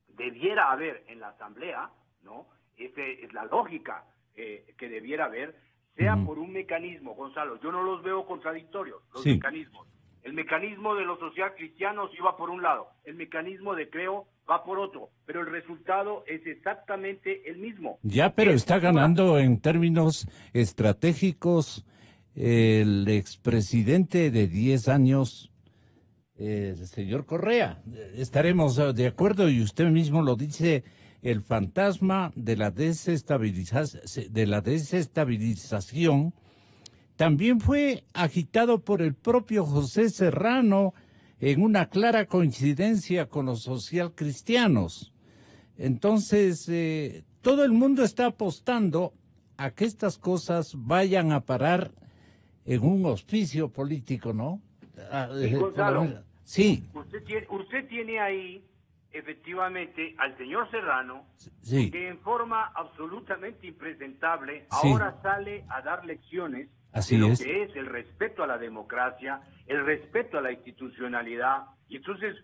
debiera haber en la Asamblea, ¿no? Esa es la lógica que debiera haber, sea por un mecanismo, Gonzalo, yo no los veo contradictorios, los mecanismos. El mecanismo de los socialcristianos iba por un lado, el mecanismo de Creo va por otro, pero el resultado es exactamente el mismo. Ya, pero está ganando en términos estratégicos el expresidente de 10 años, el señor Correa. Estaremos de acuerdo, y usted mismo lo dice, el fantasma de la desestabilización también fue agitado por el propio José Serrano en una clara coincidencia con los socialcristianos. Entonces, todo el mundo está apostando a que estas cosas vayan a parar en un auspicio político, ¿no? Sí, Gonzalo, sí. Usted tiene ahí efectivamente al señor Serrano, sí, que en forma absolutamente impresentable ahora sale a dar lecciones Así de lo es. que es el respeto a la democracia, el respeto a la institucionalidad, y entonces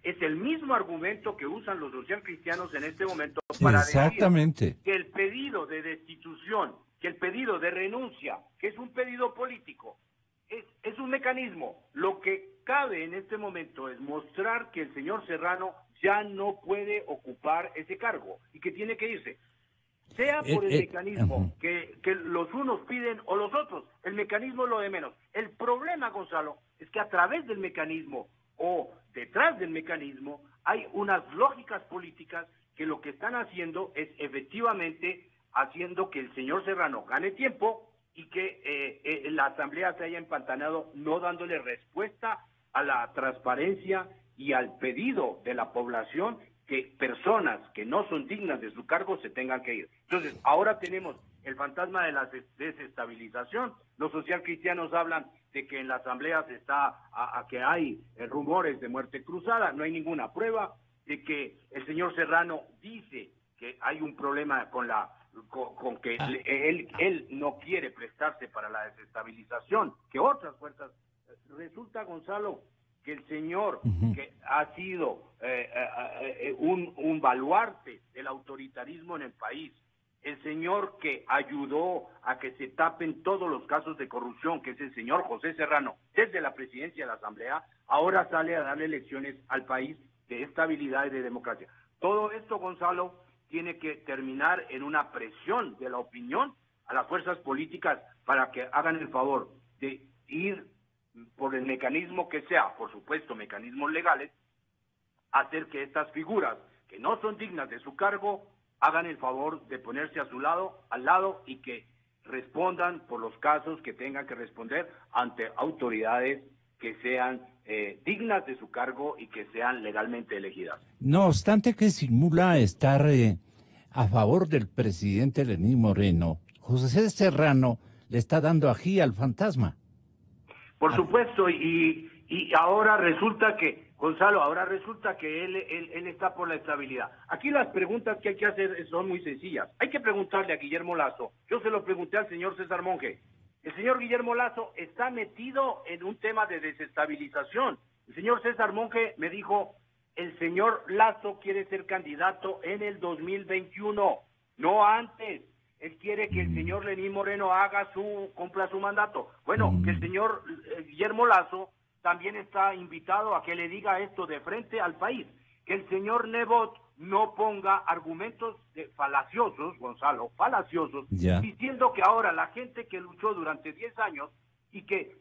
es el mismo argumento que usan los socialcristianos en este momento para Exactamente. decir que el pedido de destitución, que el pedido de renuncia, que es un pedido político, es un mecanismo. Lo que cabe en este momento es mostrar que el señor Serrano ya no puede ocupar ese cargo y que tiene que irse. Sea por el mecanismo que los unos piden o los otros, el mecanismo es lo de menos. El problema, Gonzalo, es que a través del mecanismo o detrás del mecanismo hay unas lógicas políticas que lo que están haciendo es efectivamente haciendo que el señor Serrano gane tiempo y que la Asamblea se haya empantanado, no dándole respuesta a la transparencia y al pedido de la población que personas que no son dignas de su cargo se tengan que ir. Entonces, ahora tenemos el fantasma de la desestabilización. Los socialcristianos hablan de que en la Asamblea se está, que hay rumores de muerte cruzada, no hay ninguna prueba, de que el señor Serrano dice que hay un problema con que él no quiere prestarse para la desestabilización, que otras fuerzas. Resulta, Gonzalo, que el señor que ha sido un baluarte del autoritarismo en el país, el señor que ayudó a que se tapen todos los casos de corrupción, que es el señor José Serrano, desde la presidencia de la Asamblea, ahora sale a darle lecciones al país de estabilidad y de democracia. Todo esto, Gonzalo, tiene que terminar en una presión de la opinión a las fuerzas políticas para que hagan el favor de ir por el mecanismo que sea, por supuesto mecanismos legales, hacer que estas figuras que no son dignas de su cargo hagan el favor de ponerse a su lado, al lado, y que respondan por los casos que tengan que responder ante autoridades que sean dignas de su cargo y que sean legalmente elegidas. No obstante que simula estar a favor del presidente Lenín Moreno, José Serrano le está dando ají al fantasma. Por supuesto, y ahora resulta que, Gonzalo, él está por la estabilidad. Aquí las preguntas que hay que hacer son muy sencillas. Hay que preguntarle a Guillermo Lasso, yo se lo pregunté al señor César Monge, El señor Guillermo Lasso está metido en un tema de desestabilización. El señor César Monge me dijo, el señor Lasso quiere ser candidato en el 2021, no antes. Él quiere que el señor Lenín Moreno cumpla su mandato. Bueno, que el señor Guillermo Lasso también está invitado a que le diga esto de frente al país. Que el señor Nebot no ponga argumentos falaciosos, Gonzalo, falaciosos, diciendo que ahora la gente que luchó durante 10 años y que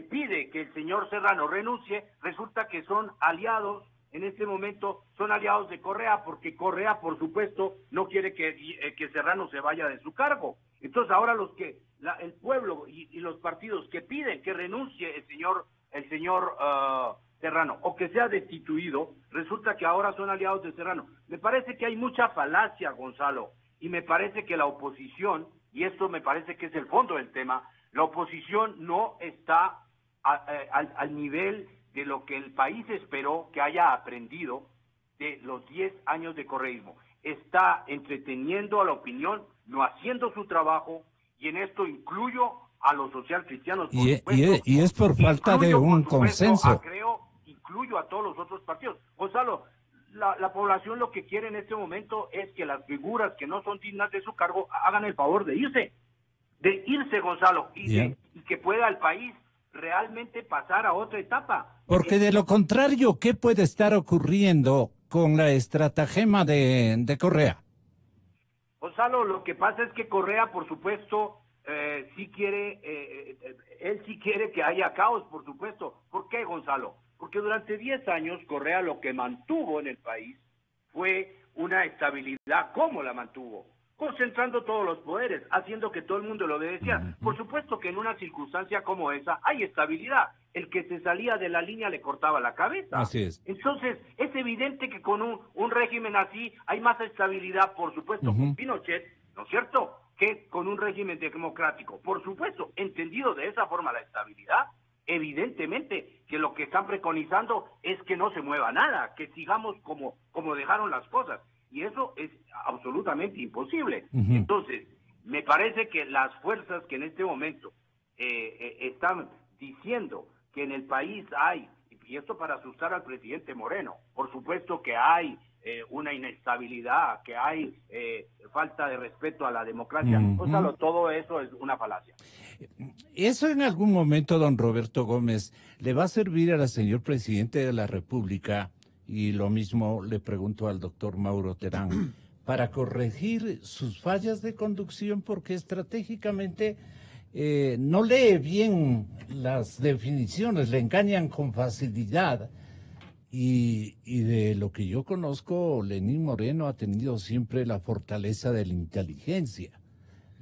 pide que el señor Serrano renuncie, resulta que son aliados, en este momento son aliados de Correa, porque Correa, por supuesto, no quiere que Serrano se vaya de su cargo. Entonces ahora el pueblo y los partidos que piden que renuncie el señor Serrano o que sea destituido, resulta que ahora son aliados de Serrano. Me parece que hay mucha falacia, Gonzalo, y me parece que la oposición, y esto me parece que es el fondo del tema, la oposición no está al nivel de lo que el país esperó que haya aprendido de los 10 años de correísmo. Está entreteniendo a la opinión, no haciendo su trabajo, y en esto incluyo a los socialcristianos, y es por falta de un consenso. Incluyo a todos los otros partidos. Gonzalo, la población lo que quiere en este momento es que las figuras que no son dignas de su cargo hagan el favor de irse, Gonzalo, y que pueda el país realmente pasar a otra etapa. Porque de lo contrario, ¿qué puede estar ocurriendo con la estratagema de Correa? Gonzalo, lo que pasa es que Correa, por supuesto, él sí quiere que haya caos, por supuesto. ¿Por qué, Gonzalo? Porque durante 10 años Correa lo que mantuvo en el país fue una estabilidad. ¿Cómo la mantuvo? Concentrando todos los poderes, haciendo que todo el mundo lo obedeciera. Por supuesto que en una circunstancia como esa hay estabilidad. El que se salía de la línea le cortaba la cabeza. Así es. Entonces, es evidente que con un régimen así hay más estabilidad, por supuesto, con Pinochet, ¿no es cierto?, que con un régimen democrático. Por supuesto, entendido de esa forma la estabilidad, evidentemente que lo que están preconizando es que no se mueva nada, que sigamos como dejaron las cosas. Y eso es absolutamente imposible. Entonces, me parece que las fuerzas que en este momento están diciendo que en el país hay, y esto para asustar al presidente Moreno, por supuesto que hay una inestabilidad, que hay falta de respeto a la democracia. Gonzalo, todo eso es una falacia. Eso en algún momento, don Roberto Gómez, le va a servir al señor presidente de la República, y lo mismo le pregunto al doctor Mauro Terán, para corregir sus fallas de conducción, porque estratégicamente no lee bien las definiciones, le engañan con facilidad. Y de lo que yo conozco, Lenín Moreno ha tenido siempre la fortaleza de la inteligencia.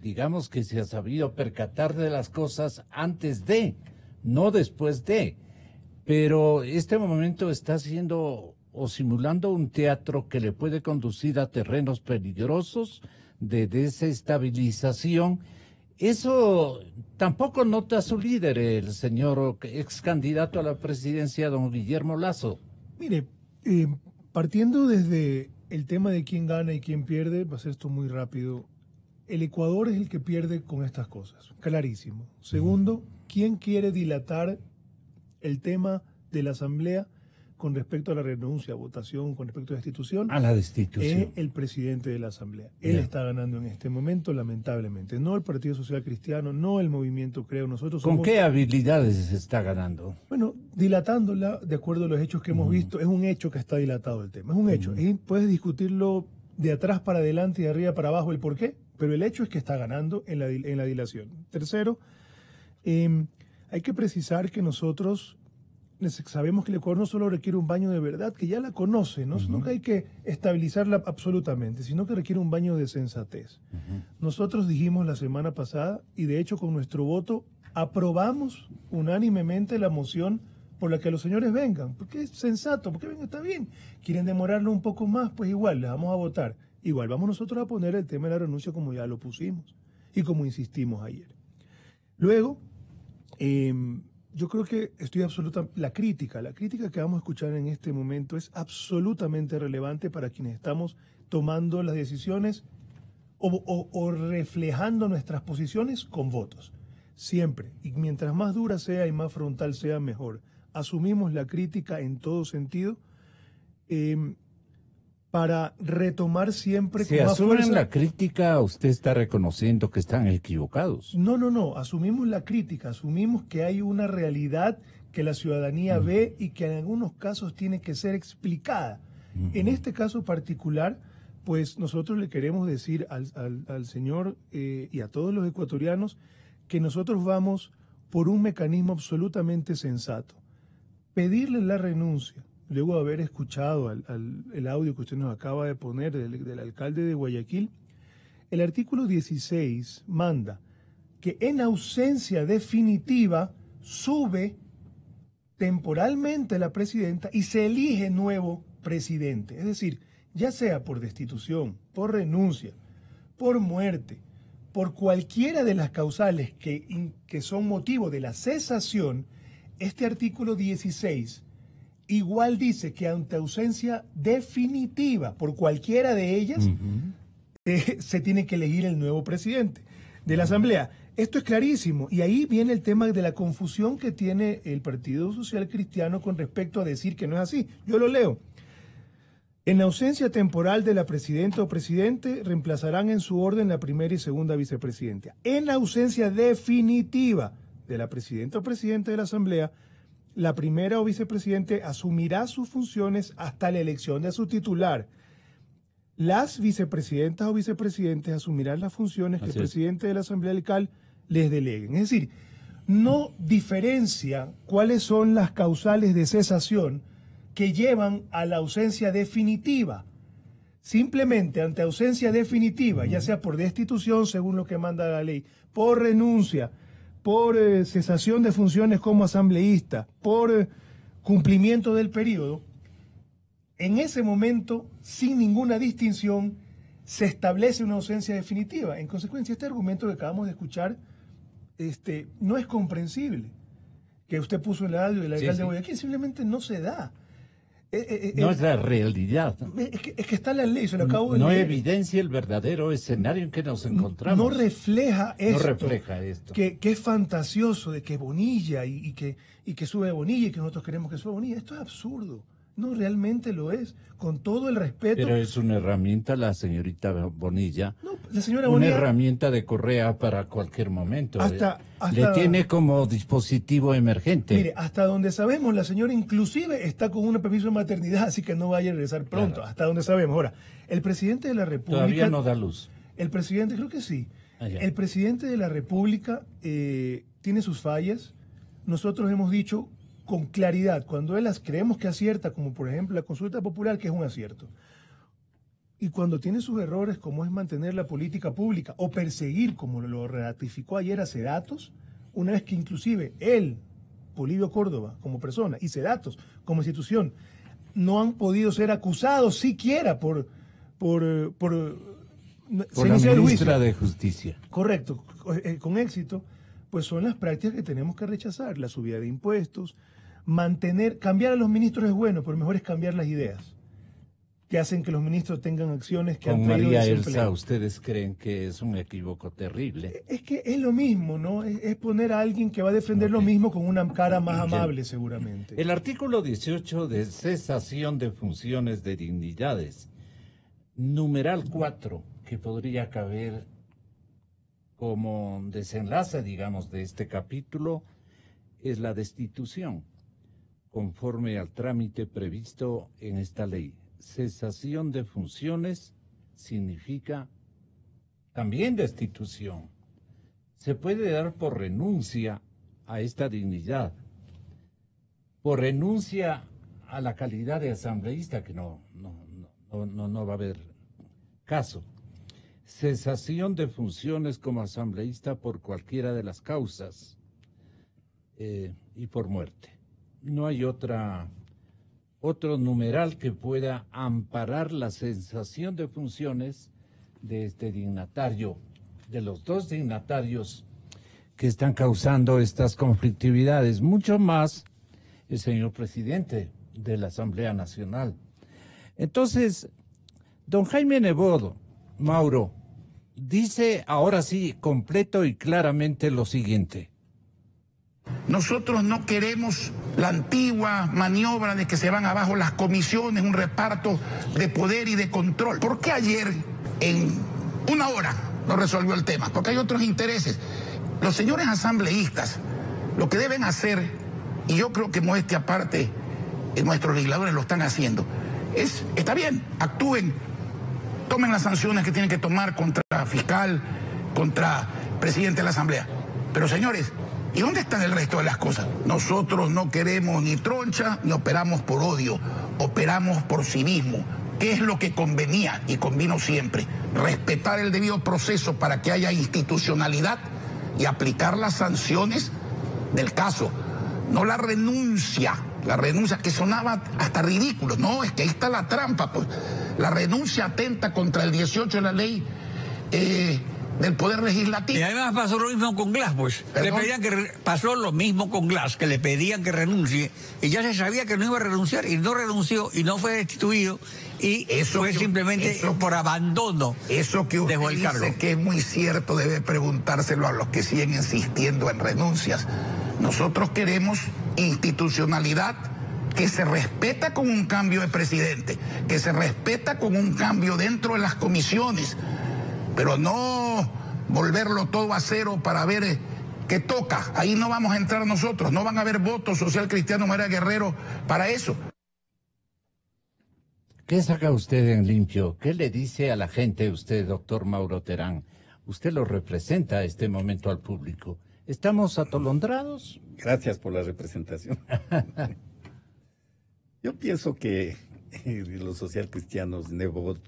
Digamos que se ha sabido percatar de las cosas antes de, no después de. Pero este momento está haciendo o simulando un teatro que le puede conducir a terrenos peligrosos de desestabilización. Eso tampoco nota su líder, el señor ex candidato a la presidencia, don Guillermo Lasso. Mire, partiendo desde el tema de quién gana y quién pierde, va a ser esto muy rápido. El Ecuador es el que pierde con estas cosas, clarísimo. Segundo, ¿quién quiere dilatar el tema de la Asamblea con respecto a la renuncia, votación, con respecto a la destitución? A la destitución. Es el presidente de la Asamblea. Él está ganando en este momento, lamentablemente. No el Partido Social Cristiano, no el Movimiento Creo. Nosotros somos... ¿Con qué habilidades se está ganando? Bueno, dilatándola de acuerdo a los hechos que hemos visto. Es un hecho que está dilatado el tema. Es un hecho. Puedes discutirlo de atrás para adelante y de arriba para abajo el por qué, pero el hecho es que está ganando en la dilación. Tercero, hay que precisar que nosotros sabemos que el Ecuador no solo requiere un baño de verdad, que ya la conoce, ¿no? No que hay que estabilizarla absolutamente, sino que requiere un baño de sensatez. Nosotros dijimos la semana pasada, y de hecho con nuestro voto aprobamos unánimemente la moción por la que los señores vengan, porque es sensato, porque vengan, está bien. Quieren demorarlo un poco más, pues igual, les vamos a votar. Igual vamos nosotros a poner el tema de la renuncia como ya lo pusimos y como insistimos ayer. Luego, yo creo que la crítica que vamos a escuchar en este momento es absolutamente relevante para quienes estamos tomando las decisiones o reflejando nuestras posiciones con votos. Siempre. Y mientras más dura sea y más frontal sea, mejor. Asumimos la crítica en todo sentido para retomar siempre con más fuerza. Si asumen la crítica, usted está reconociendo que están equivocados. No. Asumimos la crítica. Asumimos que hay una realidad que la ciudadanía ve y que en algunos casos tiene que ser explicada. En este caso particular, pues nosotros le queremos decir al señor y a todos los ecuatorianos que nosotros vamos por un mecanismo absolutamente sensato. Pedirle la renuncia, luego de haber escuchado el audio que usted nos acaba de poner del alcalde de Guayaquil, el artículo 16 manda que en ausencia definitiva sube temporalmente la presidenta y se elige nuevo presidente. Es decir, ya sea por destitución, por renuncia, por muerte, por cualquiera de las causales que son motivo de la cesación, este artículo 16 igual dice que ante ausencia definitiva por cualquiera de ellas, se tiene que elegir el nuevo presidente de la Asamblea. Esto es clarísimo y ahí viene el tema de la confusión que tiene el Partido Social Cristiano con respecto a decir que no es así. Yo lo leo. En ausencia temporal de la presidenta o presidente, reemplazarán en su orden la primera y segunda vicepresidenta. En ausencia definitiva de la presidenta o presidente de la Asamblea, la primera o vicepresidente asumirá sus funciones hasta la elección de su titular. Las vicepresidentas o vicepresidentes asumirán las funciones que el presidente de la Asamblea Local les deleguen. Es decir, no diferencia cuáles son las causales de cesación que llevan a la ausencia definitiva. Simplemente ante ausencia definitiva, ya sea por destitución, según lo que manda la ley, por renuncia, por cesación de funciones como asambleísta, por cumplimiento del periodo, en ese momento, sin ninguna distinción, se establece una ausencia definitiva. En consecuencia, este argumento que acabamos de escuchar no es comprensible. Que usted puso en el audio del alcalde de Guayaquil, simplemente no se da. No es la realidad. Es que está en la ley, se lo acabo de leer. No evidencia el verdadero escenario en que nos encontramos. No refleja esto. No refleja esto. Que es fantasioso de que Bonilla y que sube Bonilla y que nosotros queremos que suba Bonilla. Esto es absurdo. No, realmente lo es, con todo el respeto. Pero es una herramienta, la señorita Bonilla. No, la señora Bonilla. Una herramienta de Correa para cualquier momento. Le tiene como dispositivo emergente. Mire, hasta donde sabemos, la señora inclusive está con un permiso de maternidad, así que no vaya a regresar pronto. Claro. Hasta donde sabemos. Ahora, el presidente de la República. Todavía no da luz. El presidente, creo que sí. El presidente de la República tiene sus fallas. Nosotros hemos dicho con claridad, cuando él las creemos que acierta, como por ejemplo la consulta popular, que es un acierto. Y cuando tiene sus errores, como es mantener la política pública o perseguir, como lo ratificó ayer a Sedatos, una vez que inclusive él, Polibio Córdoba, como persona, y Sedatos, como institución, no han podido ser acusados siquiera por la ministra de Justicia. Correcto, con éxito, pues son las prácticas que tenemos que rechazar, la subida de impuestos, cambiar a los ministros es bueno, pero mejor es cambiar las ideas que hacen que los ministros tengan acciones que han traído María desempleo. Elsa, ¿ustedes creen que es un equívoco terrible? Es que es lo mismo, ¿no? Es poner a alguien que va a defender lo mismo con una cara más amable, seguramente. El artículo 18 de cesación de funciones de dignidades, numeral 4, que podría caber como desenlace, digamos, de este capítulo, es la destitución, conforme al trámite previsto en esta ley. Cesación de funciones significa también destitución. Se puede dar por renuncia a esta dignidad, por renuncia a la calidad de asambleísta, que no va a haber caso. Cesación de funciones como asambleísta por cualquiera de las causas y por muerte. No hay otro numeral que pueda amparar la cesación de funciones de este dignatario, de los dos dignatarios que están causando estas conflictividades, mucho más el señor presidente de la Asamblea Nacional. Entonces, don Jaime Nebot, Mauro, dice ahora sí, completo y claramente lo siguiente. Nosotros no queremos la antigua maniobra de que se van abajo las comisiones, un reparto de poder y de control. ¿Por qué ayer en una hora no resolvió el tema? Porque hay otros intereses. Los señores asambleístas lo que deben hacer, y yo creo que modestia aparte, nuestros legisladores lo están haciendo, está bien, actúen, tomen las sanciones que tienen que tomar contra fiscal, contra presidente de la Asamblea. Pero señores, ¿y dónde están el resto de las cosas? Nosotros no queremos ni troncha, ni operamos por odio, operamos por civismo. ¿Qué es lo que convenía y convino siempre? Respetar el debido proceso para que haya institucionalidad y aplicar las sanciones del caso. No la renuncia que sonaba hasta ridículo. No, es que ahí está la trampa, pues. La renuncia atenta contra el 18 de la ley del Poder Legislativo. Y además pasó lo mismo con Glass, pues. Pasó lo mismo con Glass, que le pedían que renuncie, y ya se sabía que no iba a renunciar, y no renunció, y no fue destituido, y eso fue simplemente por abandono. Eso que usted dice que es muy cierto, debe preguntárselo a los que siguen insistiendo en renuncias. Nosotros queremos institucionalidad que se respeta con un cambio de presidente, que se respeta con un cambio dentro de las comisiones, pero no volverlo todo a cero para ver qué toca. Ahí no vamos a entrar nosotros, no van a haber votos Social Cristiano María Guerrero para eso. ¿Qué saca usted en limpio? ¿Qué le dice a la gente usted, doctor Mauro Terán? Usted lo representa a este momento al público. ¿Estamos atolondrados? Gracias por la representación. Yo pienso que los socialcristianos, Nebot,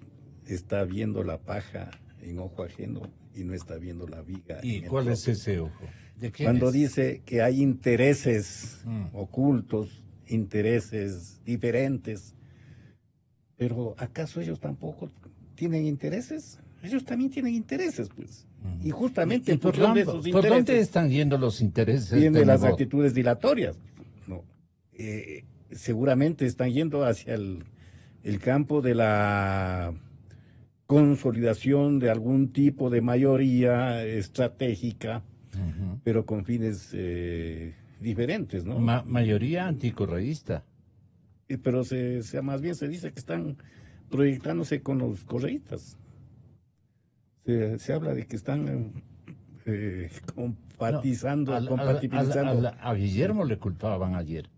está viendo la paja en ojo ajeno y no está viendo la viga. ¿Y cuál es ese ojo? ¿De quién Cuando es? dice que hay intereses ocultos, intereses diferentes, pero ¿acaso ellos tampoco tienen intereses? Ellos también tienen intereses, pues. Y justamente ¿Y por dónde están yendo los intereses? Vienen las actitudes dilatorias. No. Seguramente están yendo hacia el campo de la consolidación de algún tipo de mayoría estratégica, pero con fines diferentes, ¿no? Mayoría anticorreísta. Pero más bien se dice que están proyectándose con los correístas. Se habla de que están compatibilizando. A Guillermo le culpaban ayer.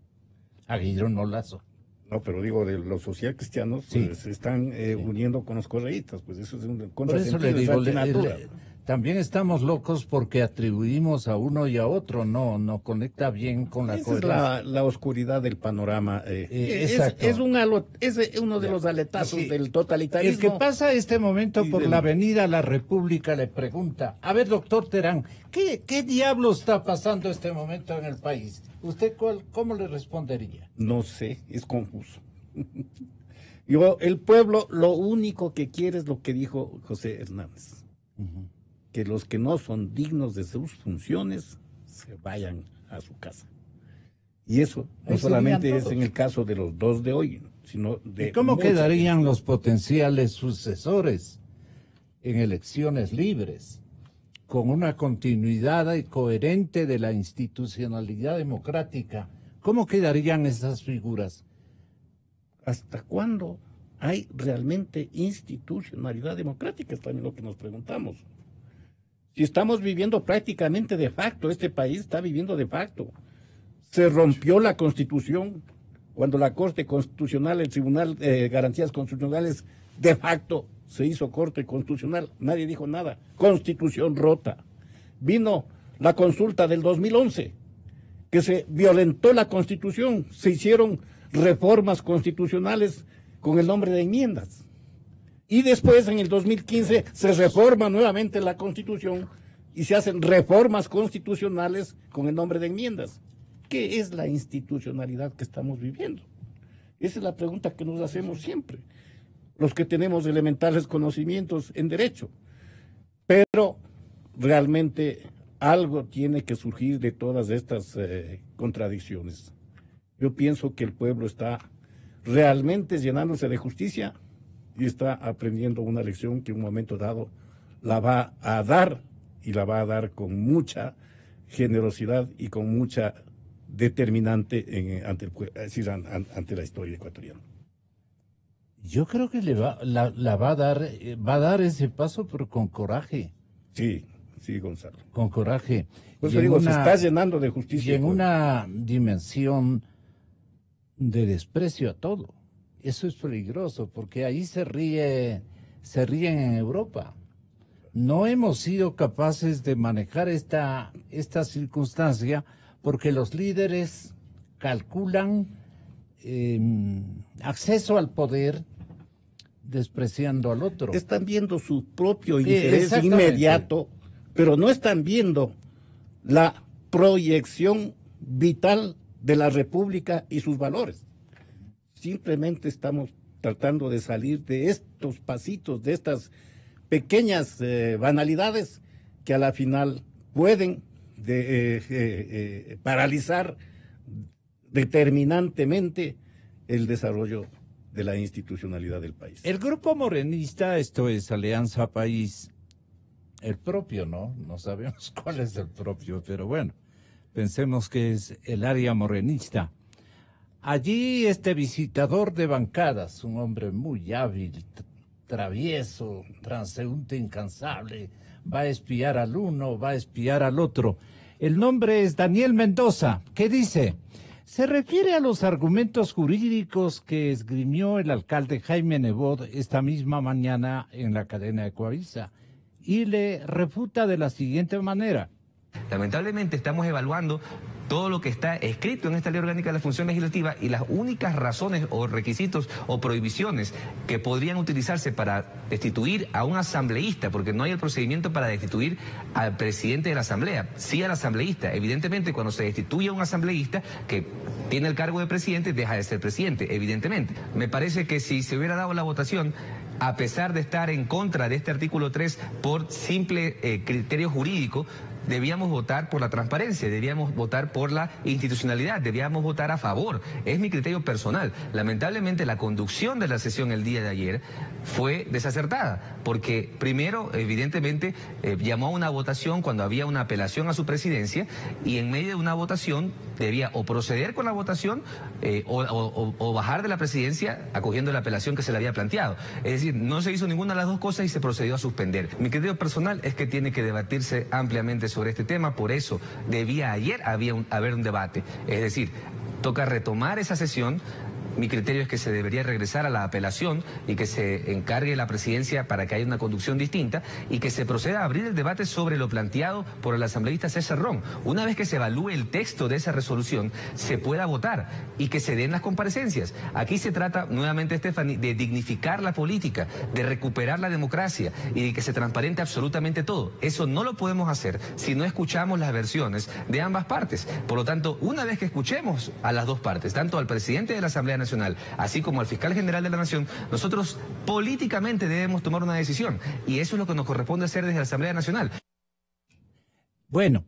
A Guillermo Lazo. No, pero digo, de los socialcristianos se están uniendo con los correístas, pues eso es un contrasentido. Por eso le digo, también estamos locos porque atribuimos a uno y a otro, no conecta bien con la coherencia. Es la oscuridad del panorama. Es uno de los aletazos del totalitarismo. El que pasa este momento por la avenida La República le pregunta, a ver, doctor Terán, ¿qué diablo está pasando este momento en el país? ¿Usted cómo le respondería? No sé, es confuso. El pueblo lo único que quiere es lo que dijo José Hernández. Que los que no son dignos de sus funciones se vayan a su casa. Y eso no solamente es en el caso de los dos de hoy, sino de... ¿Y cómo quedarían los potenciales sucesores en elecciones libres, con una continuidad coherente de la institucionalidad democrática? ¿Cómo quedarían esas figuras? ¿Hasta cuándo hay realmente institucionalidad democrática? Es también lo que nos preguntamos. Si estamos viviendo prácticamente de facto, este país está viviendo de facto. Se rompió la Constitución cuando la Corte Constitucional, el Tribunal de Garantías Constitucionales, de facto se hizo Corte Constitucional. Nadie dijo nada. Constitución rota. Vino la consulta del 2011, que se violentó la Constitución. Se hicieron reformas constitucionales con el nombre de enmiendas. Y después, en el 2015, se reforma nuevamente la Constitución y se hacen reformas constitucionales con el nombre de enmiendas. ¿Qué es la institucionalidad que estamos viviendo? Esa es la pregunta que nos hacemos siempre, los que tenemos elementales conocimientos en derecho. Pero realmente algo tiene que surgir de todas estas contradicciones. Yo pienso que el pueblo está realmente llenándose de justicia y está aprendiendo una lección que en un momento dado la va a dar, y la va a dar con mucha generosidad y con mucha determinante ante la historia ecuatoriana. Yo creo que la va a dar ese paso, pero con coraje. Sí, Gonzalo. Con coraje. Por eso digo, se está llenando de justicia. Y en una dimensión de desprecio a todo. Eso es peligroso, porque ahí se ríen en Europa. No hemos sido capaces de manejar esta circunstancia porque los líderes calculan acceso al poder despreciando al otro. Están viendo su propio interés inmediato, pero no están viendo la proyección vital de la República y sus valores. Simplemente estamos tratando de salir de estos pasitos, de estas pequeñas banalidades que a la final pueden paralizar determinantemente el desarrollo de la institucionalidad del país. El grupo morenista, esto es Alianza País, el propio, ¿no? No sabemos cuál es el propio, pero bueno, pensemos que es el área morenista. Allí este visitador de bancadas, un hombre muy hábil, travieso, transeúnte incansable, va a espiar al uno, va a espiar al otro. El nombre es Daniel Mendoza. ¿Qué dice? Se refiere a los argumentos jurídicos que esgrimió el alcalde Jaime Nebot esta misma mañana en la cadena de Coavisa y le refuta de la siguiente manera. Lamentablemente estamos evaluando todo lo que está escrito en esta ley orgánica de la función legislativa y las únicas razones o requisitos o prohibiciones que podrían utilizarse para destituir a un asambleísta, porque no hay el procedimiento para destituir al presidente de la asamblea, sí al asambleísta. Evidentemente, cuando se destituye a un asambleísta que tiene el cargo de presidente, deja de ser presidente, evidentemente. Me parece que si se hubiera dado la votación, a pesar de estar en contra de este artículo 3 por simple criterio jurídico, debíamos votar por la transparencia, debíamos votar por la institucionalidad, debíamos votar a favor. Es mi criterio personal. Lamentablemente la conducción de la sesión el día de ayer fue desacertada, porque primero, evidentemente, llamó a una votación cuando había una apelación a su presidencia y en medio de una votación debía o proceder con la votación o bajar de la presidencia acogiendo la apelación que se le había planteado. Es decir, no se hizo ninguna de las dos cosas y se procedió a suspender. Mi criterio personal es que tiene que debatirse ampliamente sobre este tema, por eso haber un debate. Es decir, toca retomar esa sesión. Mi criterio es que se debería regresar a la apelación y que se encargue la presidencia para que haya una conducción distinta y que se proceda a abrir el debate sobre lo planteado por el asambleísta César Ron. Una vez que se evalúe el texto de esa resolución, se pueda votar y que se den las comparecencias. Aquí se trata, nuevamente, Stephanie, de dignificar la política, de recuperar la democracia y de que se transparente absolutamente todo. Eso no lo podemos hacer si no escuchamos las versiones de ambas partes. Por lo tanto, una vez que escuchemos a las dos partes, tanto al presidente de la Asamblea Nacional, así como al fiscal general de la Nación, nosotros políticamente debemos tomar una decisión y eso es lo que nos corresponde hacer desde la Asamblea Nacional. Bueno,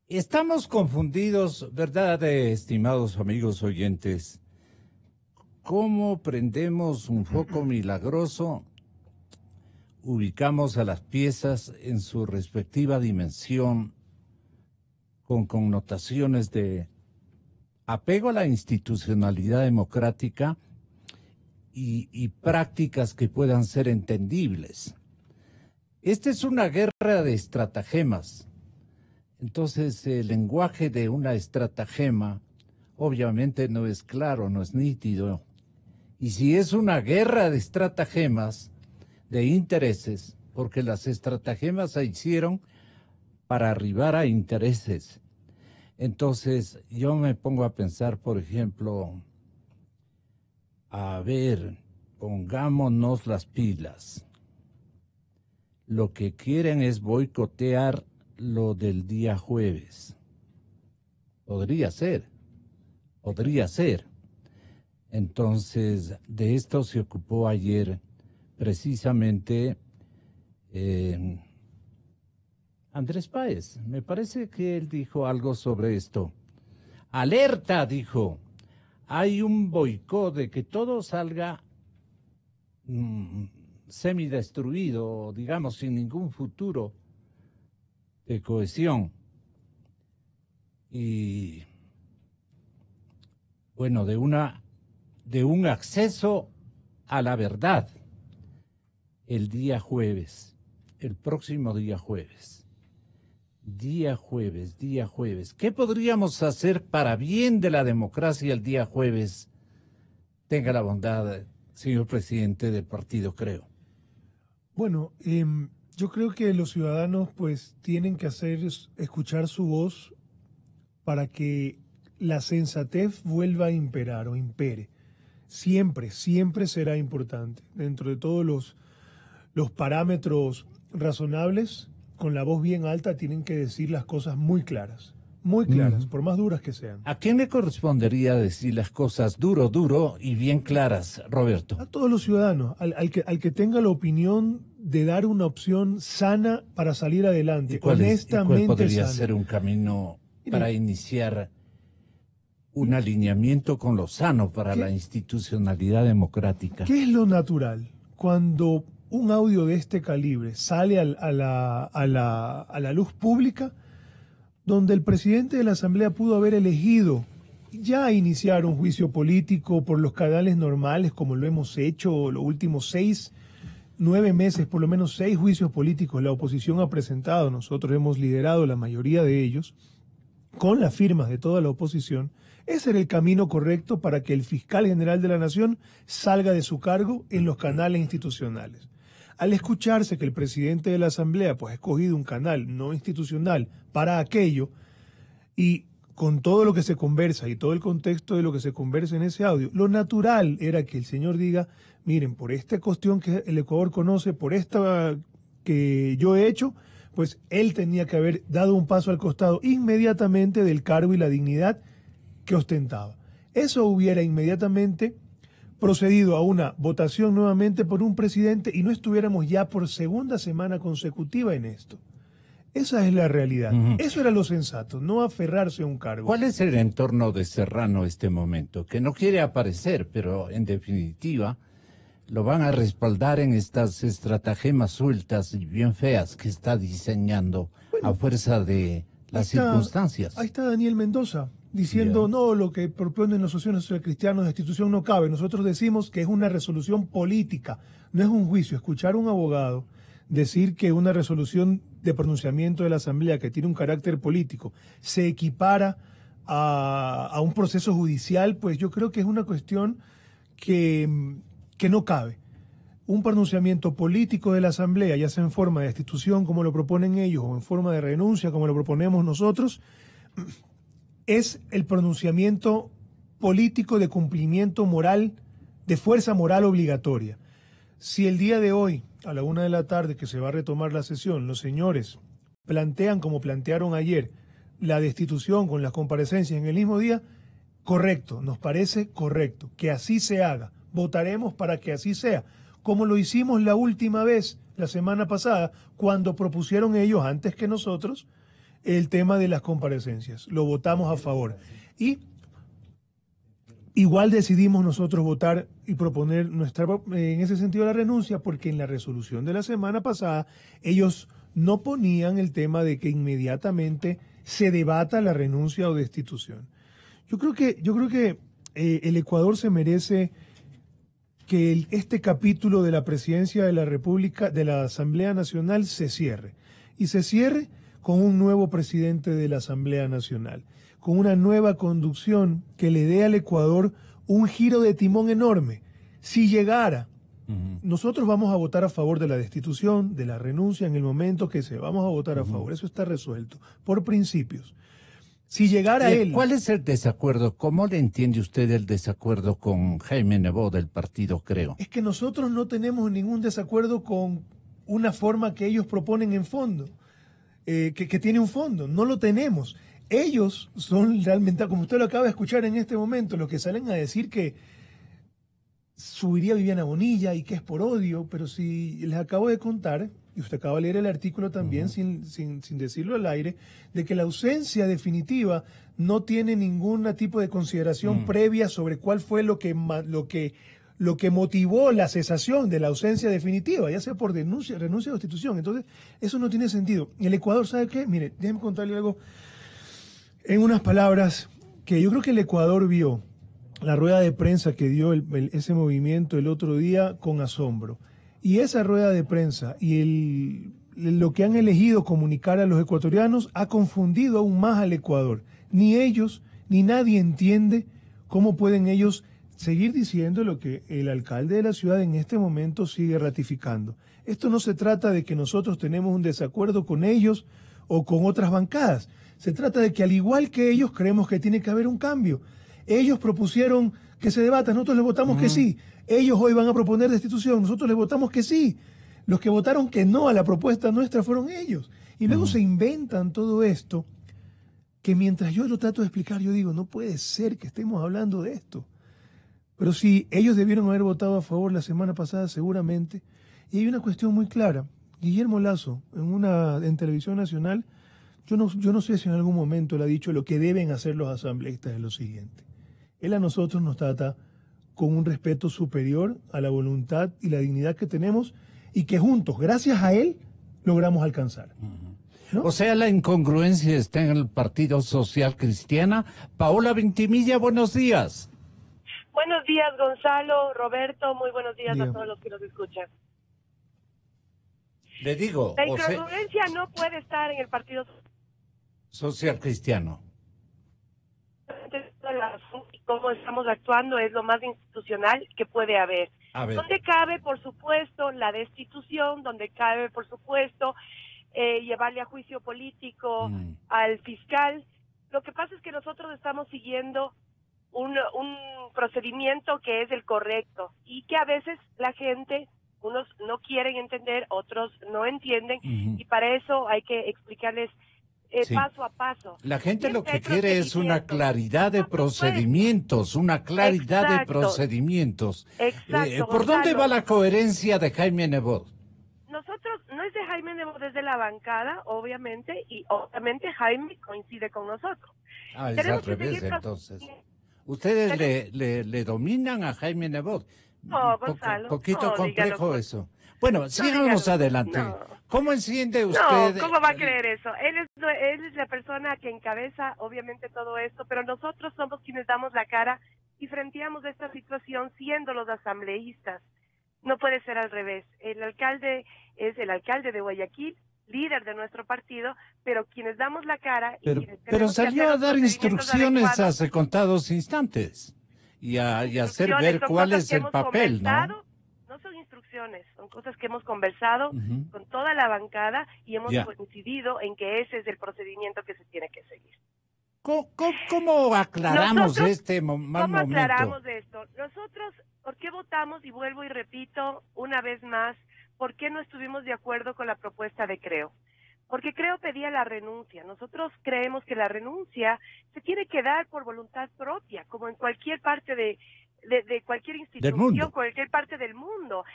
estamos confundidos, ¿verdad, estimados amigos oyentes? ¿Cómo prendemos un foco milagroso? Ubicamos a las piezas en su respectiva dimensión con connotaciones de apego a la institucionalidad democrática y prácticas que puedan ser entendibles. Esta es una guerra de estratagemas. Entonces, el lenguaje de una estratagema obviamente no es claro, no es nítido. Y si es una guerra de estratagemas, de intereses, porque las estratagemas se hicieron para arribar a intereses. Entonces, yo me pongo a pensar, por ejemplo, a ver, pongámonos las pilas. Lo que quieren es boicotear lo del día jueves. Podría ser. Entonces, de esto se ocupó ayer precisamente Andrés Páez. Me parece que él dijo algo sobre esto. Alerta, dijo. Hay un boicot de que todo salga semidestruido, digamos, sin ningún futuro de cohesión. Y bueno, de un acceso a la verdad el día jueves, el próximo día jueves. Día jueves. ¿Qué podríamos hacer para bien de la democracia el día jueves? Tenga la bondad, señor presidente del partido, creo. Bueno, yo creo que los ciudadanos pues tienen que escuchar su voz para que la sensatez vuelva a imperar o impere. Siempre será importante. Dentro de todos los parámetros razonables, con la voz bien alta, tienen que decir las cosas muy claras, por más duras que sean. ¿A quién le correspondería decir las cosas duro y bien claras, Roberto? A todos los ciudadanos, al que tenga la opinión de dar una opción sana para salir adelante, honestamente ¿Cuál podría sana. ser un camino para iniciar un alineamiento con lo sano para la institucionalidad democrática? ¿Qué es lo natural? Cuando un audio de este calibre sale a la luz pública, donde el presidente de la Asamblea pudo haber elegido ya iniciar un juicio político por los canales normales, como lo hemos hecho los últimos 9 meses, por lo menos 6 juicios políticos la oposición ha presentado, nosotros hemos liderado la mayoría de ellos, con las firmas de toda la oposición. Ese era el camino correcto para que el fiscal general de la Nación salga de su cargo en los canales institucionales. Al escucharse que el presidente de la Asamblea pues, ha escogido un canal no institucional para aquello, y con todo lo que se conversa y todo el contexto de lo que se conversa en ese audio, lo natural era que el señor diga, miren, por esta cuestión que el Ecuador conoce, por esta que yo he hecho, pues él tenía que haber dado un paso al costado inmediatamente del cargo y la dignidad que ostentaba. Eso hubiera inmediatamente procedido a una votación nuevamente por un presidente y no estuviéramos ya por segunda semana consecutiva en esto. Esa es la realidad. Eso era lo sensato, no aferrarse a un cargo. ¿Cuál es el entorno de Serrano en este momento? Que no quiere aparecer, pero en definitiva lo van a respaldar en estas estratagemas sueltas y bien feas que está diseñando a fuerza de las circunstancias. Ahí está Daniel Mendoza diciendo, no, lo que proponen los socios cristianos de destitución no cabe. Nosotros decimos que es una resolución política, no es un juicio. Escuchar a un abogado decir que una resolución de pronunciamiento de la Asamblea que tiene un carácter político se equipara a un proceso judicial, pues yo creo que es una cuestión que no cabe. Un pronunciamiento político de la Asamblea, ya sea en forma de destitución como lo proponen ellos o en forma de renuncia como lo proponemos nosotros, es el pronunciamiento político de cumplimiento moral, de fuerza moral obligatoria. Si el día de hoy, a la 1:00 p.m, que se va a retomar la sesión, los señores plantean como plantearon ayer la destitución con las comparecencias en el mismo día, correcto, nos parece correcto, que así se haga. Votaremos para que así sea, como lo hicimos la última vez, la semana pasada, cuando propusieron ellos, antes que nosotros, el tema de las comparecencias. Lo votamos a favor. Y igual decidimos nosotros votar y proponer en ese sentido la renuncia, porque en la resolución de la semana pasada ellos no ponían el tema de que inmediatamente se debata la renuncia o destitución. Yo creo que el Ecuador se merece que este capítulo de la presidencia de la República, de la Asamblea Nacional, se cierre. Y se cierre con un nuevo presidente de la Asamblea Nacional, con una nueva conducción que le dé al Ecuador un giro de timón enorme. Si llegara, nosotros vamos a votar a favor de la destitución, de la renuncia en el momento que vamos a votar a favor. Eso está resuelto, por principios. Si llegara él... ¿Cuál es el desacuerdo? ¿Cómo le entiende usted el desacuerdo con Jaime Nebot del partido Creo? Es que nosotros no tenemos ningún desacuerdo con una forma que ellos proponen en fondo, que tiene un fondo. No lo tenemos. Ellos son realmente, como usted lo acaba de escuchar en este momento, los que salen a decir que subiría Viviana Bonilla y que es por odio, pero si les acabo de contar, y usted acaba de leer el artículo también sin decirlo al aire, de que la ausencia definitiva no tiene ningún tipo de consideración previa sobre cuál fue lo que lo que motivó la cesación de la ausencia definitiva, ya sea por renuncia o destitución. Entonces, eso no tiene sentido. El Ecuador, ¿sabe qué? Mire, déjeme contarle algo en unas palabras que yo creo que el Ecuador vio la rueda de prensa que dio ese movimiento el otro día con asombro. Y esa rueda de prensa y lo que han elegido comunicar a los ecuatorianos ha confundido aún más al Ecuador. Ni ellos, ni nadie entiende cómo pueden ellos seguir diciendo lo que el alcalde de la ciudad en este momento sigue ratificando. Esto no se trata de que nosotros tenemos un desacuerdo con ellos o con otras bancadas. Se trata de que al igual que ellos creemos que tiene que haber un cambio. Ellos propusieron que se debata, nosotros les votamos que sí. Ellos hoy van a proponer destitución, nosotros les votamos que sí. Los que votaron que no a la propuesta nuestra fueron ellos. Y luego se inventan todo esto, que mientras yo lo trato de explicar, yo digo, no puede ser que estemos hablando de esto. Pero sí, ellos debieron haber votado a favor la semana pasada seguramente. Y hay una cuestión muy clara. Guillermo Lasso, en Televisión Nacional, yo no sé si en algún momento le ha dicho lo que deben hacer los asambleístas es lo siguiente. Él a nosotros nos trata con un respeto superior a la voluntad y la dignidad que tenemos y que juntos, gracias a él, logramos alcanzar. ¿No? O sea, la incongruencia está en el Partido Social Cristiano. Paola Ventimilla, buenos días. Buenos días, Gonzalo, Roberto, muy buenos días a todos los que nos escuchan. Le digo, la incongruencia no puede estar en el Partido Social Cristiano. Cómo estamos actuando es lo más institucional que puede haber. Donde cabe, por supuesto, la destitución, donde cabe, por supuesto, llevarle a juicio político al fiscal. Lo que pasa es que nosotros estamos siguiendo un procedimiento que es el correcto y que a veces la gente, unos no quieren entender, otros no entienden y para eso hay que explicarles paso a paso. La gente lo que quiere es una claridad de procedimientos, Exacto. ¿Por dónde va la coherencia de Jaime Nebot? Nosotros, no es de Jaime Nebot, desde la bancada, obviamente, y obviamente Jaime coincide con nosotros. Es al revés, entonces. Ustedes le dominan a Jaime Nebot. No, Gonzalo. Poquito complejo eso. Bueno, sigamos adelante. No. ¿Cómo enciende usted? No, ¿cómo va a creer eso? Él es la persona que encabeza, obviamente, todo esto, pero nosotros somos quienes damos la cara y frenteamos esta situación siendo los asambleístas. No puede ser al revés. El alcalde es el alcalde de Guayaquil, líder de nuestro partido, pero quienes damos la cara... Pero salió a dar instrucciones hace contados instantes y a hacer ver cuál es el papel, ¿no? No son instrucciones, son cosas que hemos conversado con toda la bancada y hemos coincidido en que ese es el procedimiento que se tiene que seguir. ¿Cómo aclaramos este mal momento? ¿Cómo aclaramos esto? Nosotros, ¿por qué votamos? Y vuelvo y repito una vez más, ¿por qué no estuvimos de acuerdo con la propuesta de Creo? Porque Creo pedía la renuncia. Nosotros creemos que la renuncia se tiene que dar por voluntad propia, como en cualquier parte de cualquier institución, cualquier parte del mundo.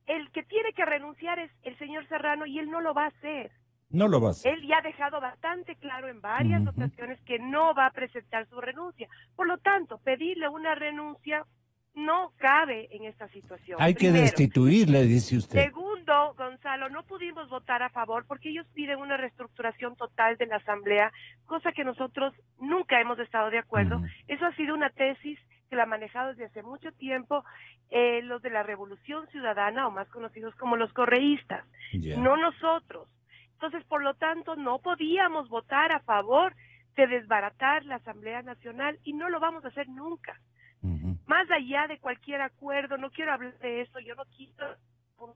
El que tiene que renunciar es el señor Serrano y él no lo va a hacer. No lo va a hacer. Él ya ha dejado bastante claro en varias ocasiones que no va a presentar su renuncia. Por lo tanto, pedirle una renuncia no cabe en esta situación. Hay que destituirle, dice usted. Segundo, Gonzalo, no pudimos votar a favor porque ellos piden una reestructuración total de la Asamblea, cosa que nosotros nunca hemos estado de acuerdo. Eso ha sido una tesis que la han manejado desde hace mucho tiempo los de la Revolución Ciudadana, o más conocidos como los correístas, no nosotros. Entonces, por lo tanto, no podíamos votar a favor de desbaratar la Asamblea Nacional y no lo vamos a hacer nunca. Más allá de cualquier acuerdo, no quiero hablar de eso, yo no quiero un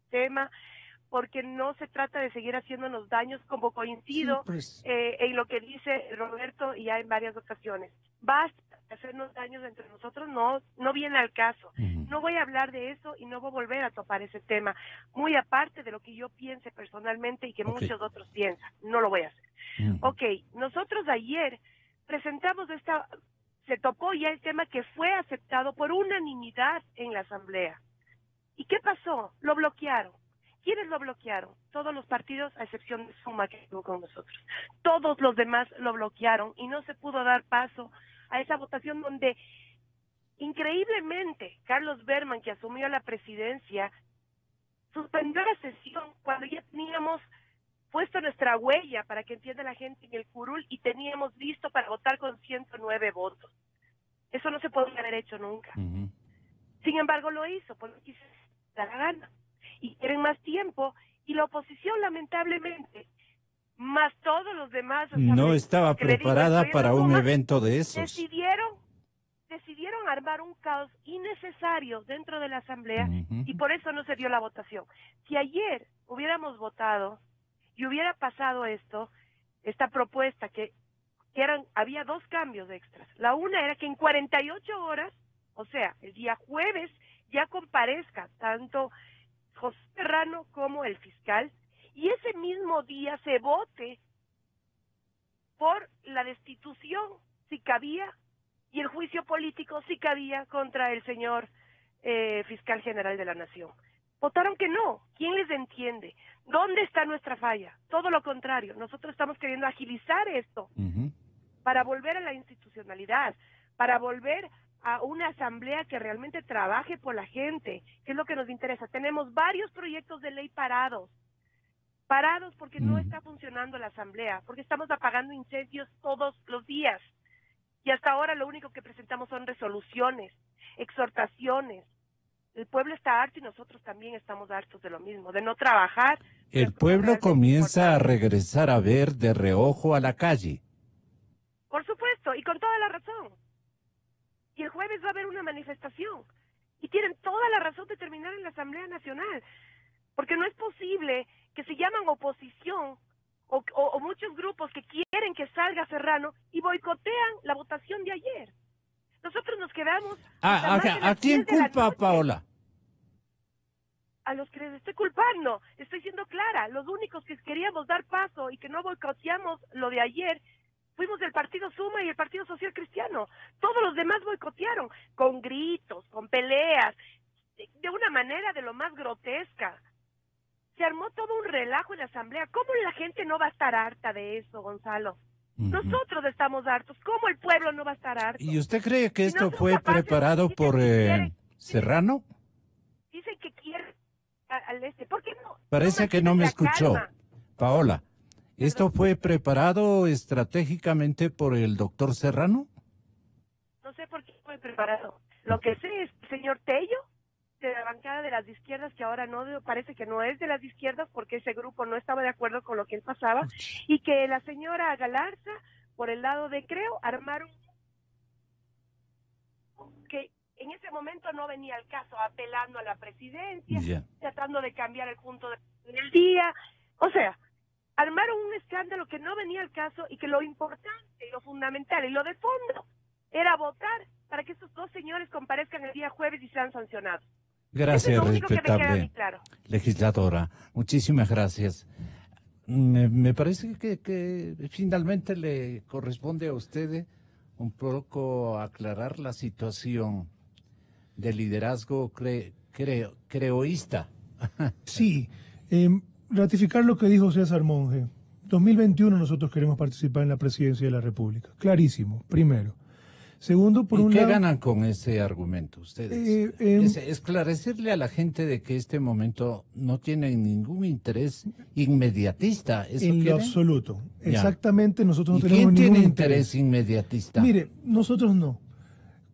tema, porque no se trata de seguir haciéndonos daños, como coincido en lo que dice Roberto ya en varias ocasiones. Basta hacernos daños entre nosotros, no viene al caso. No voy a hablar de eso y no voy a volver a topar ese tema, muy aparte de lo que yo piense personalmente y que muchos otros piensan. No lo voy a hacer. Nosotros ayer presentamos se topó ya el tema que fue aceptado por unanimidad en la Asamblea. ¿Y qué pasó? Lo bloquearon. ¿Quiénes lo bloquearon? Todos los partidos, a excepción de Suma, que estuvo con nosotros. Todos los demás lo bloquearon y no se pudo dar paso a esa votación donde Increíblemente, Carlos Berman, que asumió la presidencia, suspendió la sesión cuando ya teníamos puesto nuestra huella, para que entienda la gente, en el curul, y teníamos listo para votar con 109 votos. Eso no se podría haber hecho nunca. Sin embargo, lo hizo, porque quiso dar la gana. Y quieren más tiempo, y la oposición, lamentablemente, más todos los demás... No estaba preparada para un evento de esos. Decidieron armar un caos innecesario dentro de la Asamblea, y por eso no se dio la votación. Si ayer hubiéramos votado y hubiera pasado esta propuesta, había dos cambios extras. La una era que en 48 horas, o sea, el día jueves, ya comparezca tanto José Serrano como el fiscal, y ese mismo día se vote por la destitución, si cabía, y el juicio político, si cabía, contra el señor fiscal general de la Nación. Votaron que no. ¿Quién les entiende? ¿Dónde está nuestra falla? Todo lo contrario. Nosotros estamos queriendo agilizar esto para volver a la institucionalidad, para volver a una asamblea que realmente trabaje por la gente, que es lo que nos interesa. Tenemos varios proyectos de ley parados porque no está funcionando la asamblea, porque estamos apagando incendios todos los días. Y hasta ahora lo único que presentamos son resoluciones, exhortaciones. El pueblo está harto y nosotros también estamos hartos de lo mismo, de no trabajar. El pueblo comienza a regresar a ver de reojo a la calle. Por supuesto, y con toda la razón. Y el jueves va a haber una manifestación. Y tienen toda la razón de terminar en la Asamblea Nacional. Porque no es posible que se llaman oposición o muchos grupos que quieren que salga Serrano y boicotean la votación de ayer. Nosotros nos quedamos... ¿A quién culpa, Paola? A los que les estoy culpando. Estoy siendo clara. Los únicos que queríamos dar paso y que no boicoteamos lo de ayer fuimos del Partido Suma y el Partido Social Cristiano. Todos los demás boicotearon, con gritos, con peleas, de una manera de lo más grotesca. Se armó todo un relajo en la Asamblea. ¿Cómo la gente no va a estar harta de eso, Gonzalo? Nosotros estamos hartos. ¿Cómo el pueblo no va a estar harto? ¿Y usted cree que esto fue preparado por Serrano? Dicen que quiere al ¿Por qué no? Parece que no me escuchó. Paola, ¿esto fue preparado estratégicamente por el doctor Serrano? No sé por qué fue preparado. Lo que sé es que el señor Tello, de la bancada de las izquierdas, que ahora no parece que no es de las izquierdas porque ese grupo no estaba de acuerdo con lo que él pasaba, y que la señora Galarza, por el lado de Creo, armaron que en ese momento no venía al caso, apelando a la presidencia, tratando de cambiar el punto del día, o sea, armaron un escándalo que no venía al caso y que lo importante y lo fundamental y lo de fondo era votar para que estos dos señores comparezcan el día jueves y sean sancionados. Gracias, respetable legisladora. Muchísimas gracias. Me parece que finalmente le corresponde a usted un poco aclarar la situación del liderazgo creoísta. Sí, ratificar lo que dijo César Monge. 2021 nosotros queremos participar en la presidencia de la República. Clarísimo, primero. Segundo, por un lado... ¿Y qué lado, ganan con ese argumento ustedes? Esclarecerle a la gente de que este momento no tiene ningún interés inmediatista. ¿Eso en quieren? lo absoluto. Ya. Exactamente, nosotros no ¿Y tenemos quién ningún tiene interés inmediatista? Mire, nosotros no.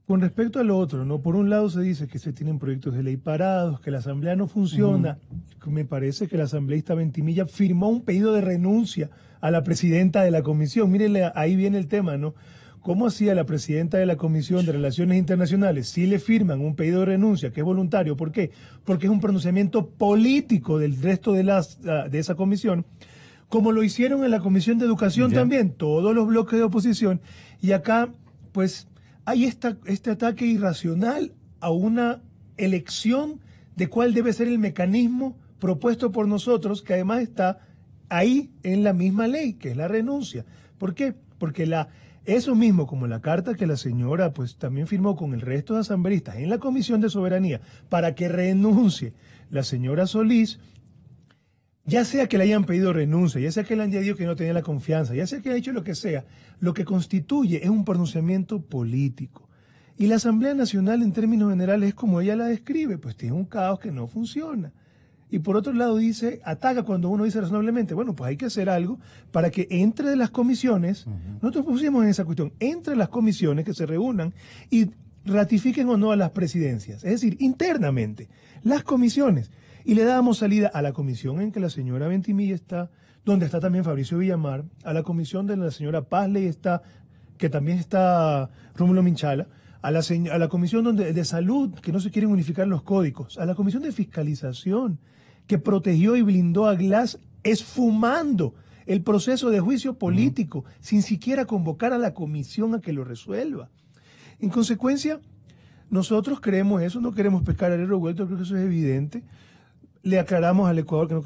Con respecto a lo otro, ¿no? Por un lado se dice que se tienen proyectos de ley parados, que la Asamblea no funciona. Me parece que la asambleísta Ventimilla firmó un pedido de renuncia a la presidenta de la comisión. Mírenle, ahí viene el tema, ¿no? ¿Cómo hacía la presidenta de la Comisión de Relaciones Internacionales si le firman un pedido de renuncia que es voluntario? ¿Por qué? Porque es un pronunciamiento político del resto de esa comisión, como lo hicieron en la Comisión de Educación también, todos los bloques de oposición. Y acá, pues, hay este ataque irracional a una elección de cuál debe ser el mecanismo propuesto por nosotros, que además está ahí en la misma ley, que es la renuncia. ¿Por qué? Porque eso mismo, como la carta que la señora pues también firmó con el resto de asambleístas en la Comisión de Soberanía para que renuncie la señora Solís, ya sea que le hayan pedido renuncia, ya sea que le han dicho que no tenía la confianza, ya sea que haya hecho lo que sea, lo que constituye es un pronunciamiento político. Y la Asamblea Nacional, en términos generales, es como ella la describe, pues tiene un caos que no funciona. Y por otro lado dice, ataca cuando uno dice razonablemente, bueno, pues hay que hacer algo para que entre las comisiones, nosotros pusimos en esa cuestión, entre las comisiones que se reúnan y ratifiquen o no a las presidencias, es decir, internamente, las comisiones. Y le damos salida a la comisión en que la señora Ventimilla está, donde está también Fabricio Villamar, a la comisión de la señora Pazley está, que también está Rómulo Minchala, a la comisión de salud, que no se quieren unificar los códigos, a la comisión de fiscalización, que protegió y blindó a Glass esfumando el proceso de juicio político, sin siquiera convocar a la comisión a que lo resuelva. En consecuencia, nosotros creemos eso, no queremos pescar al revuelto, creo que eso es evidente. Le aclaramos al Ecuador que no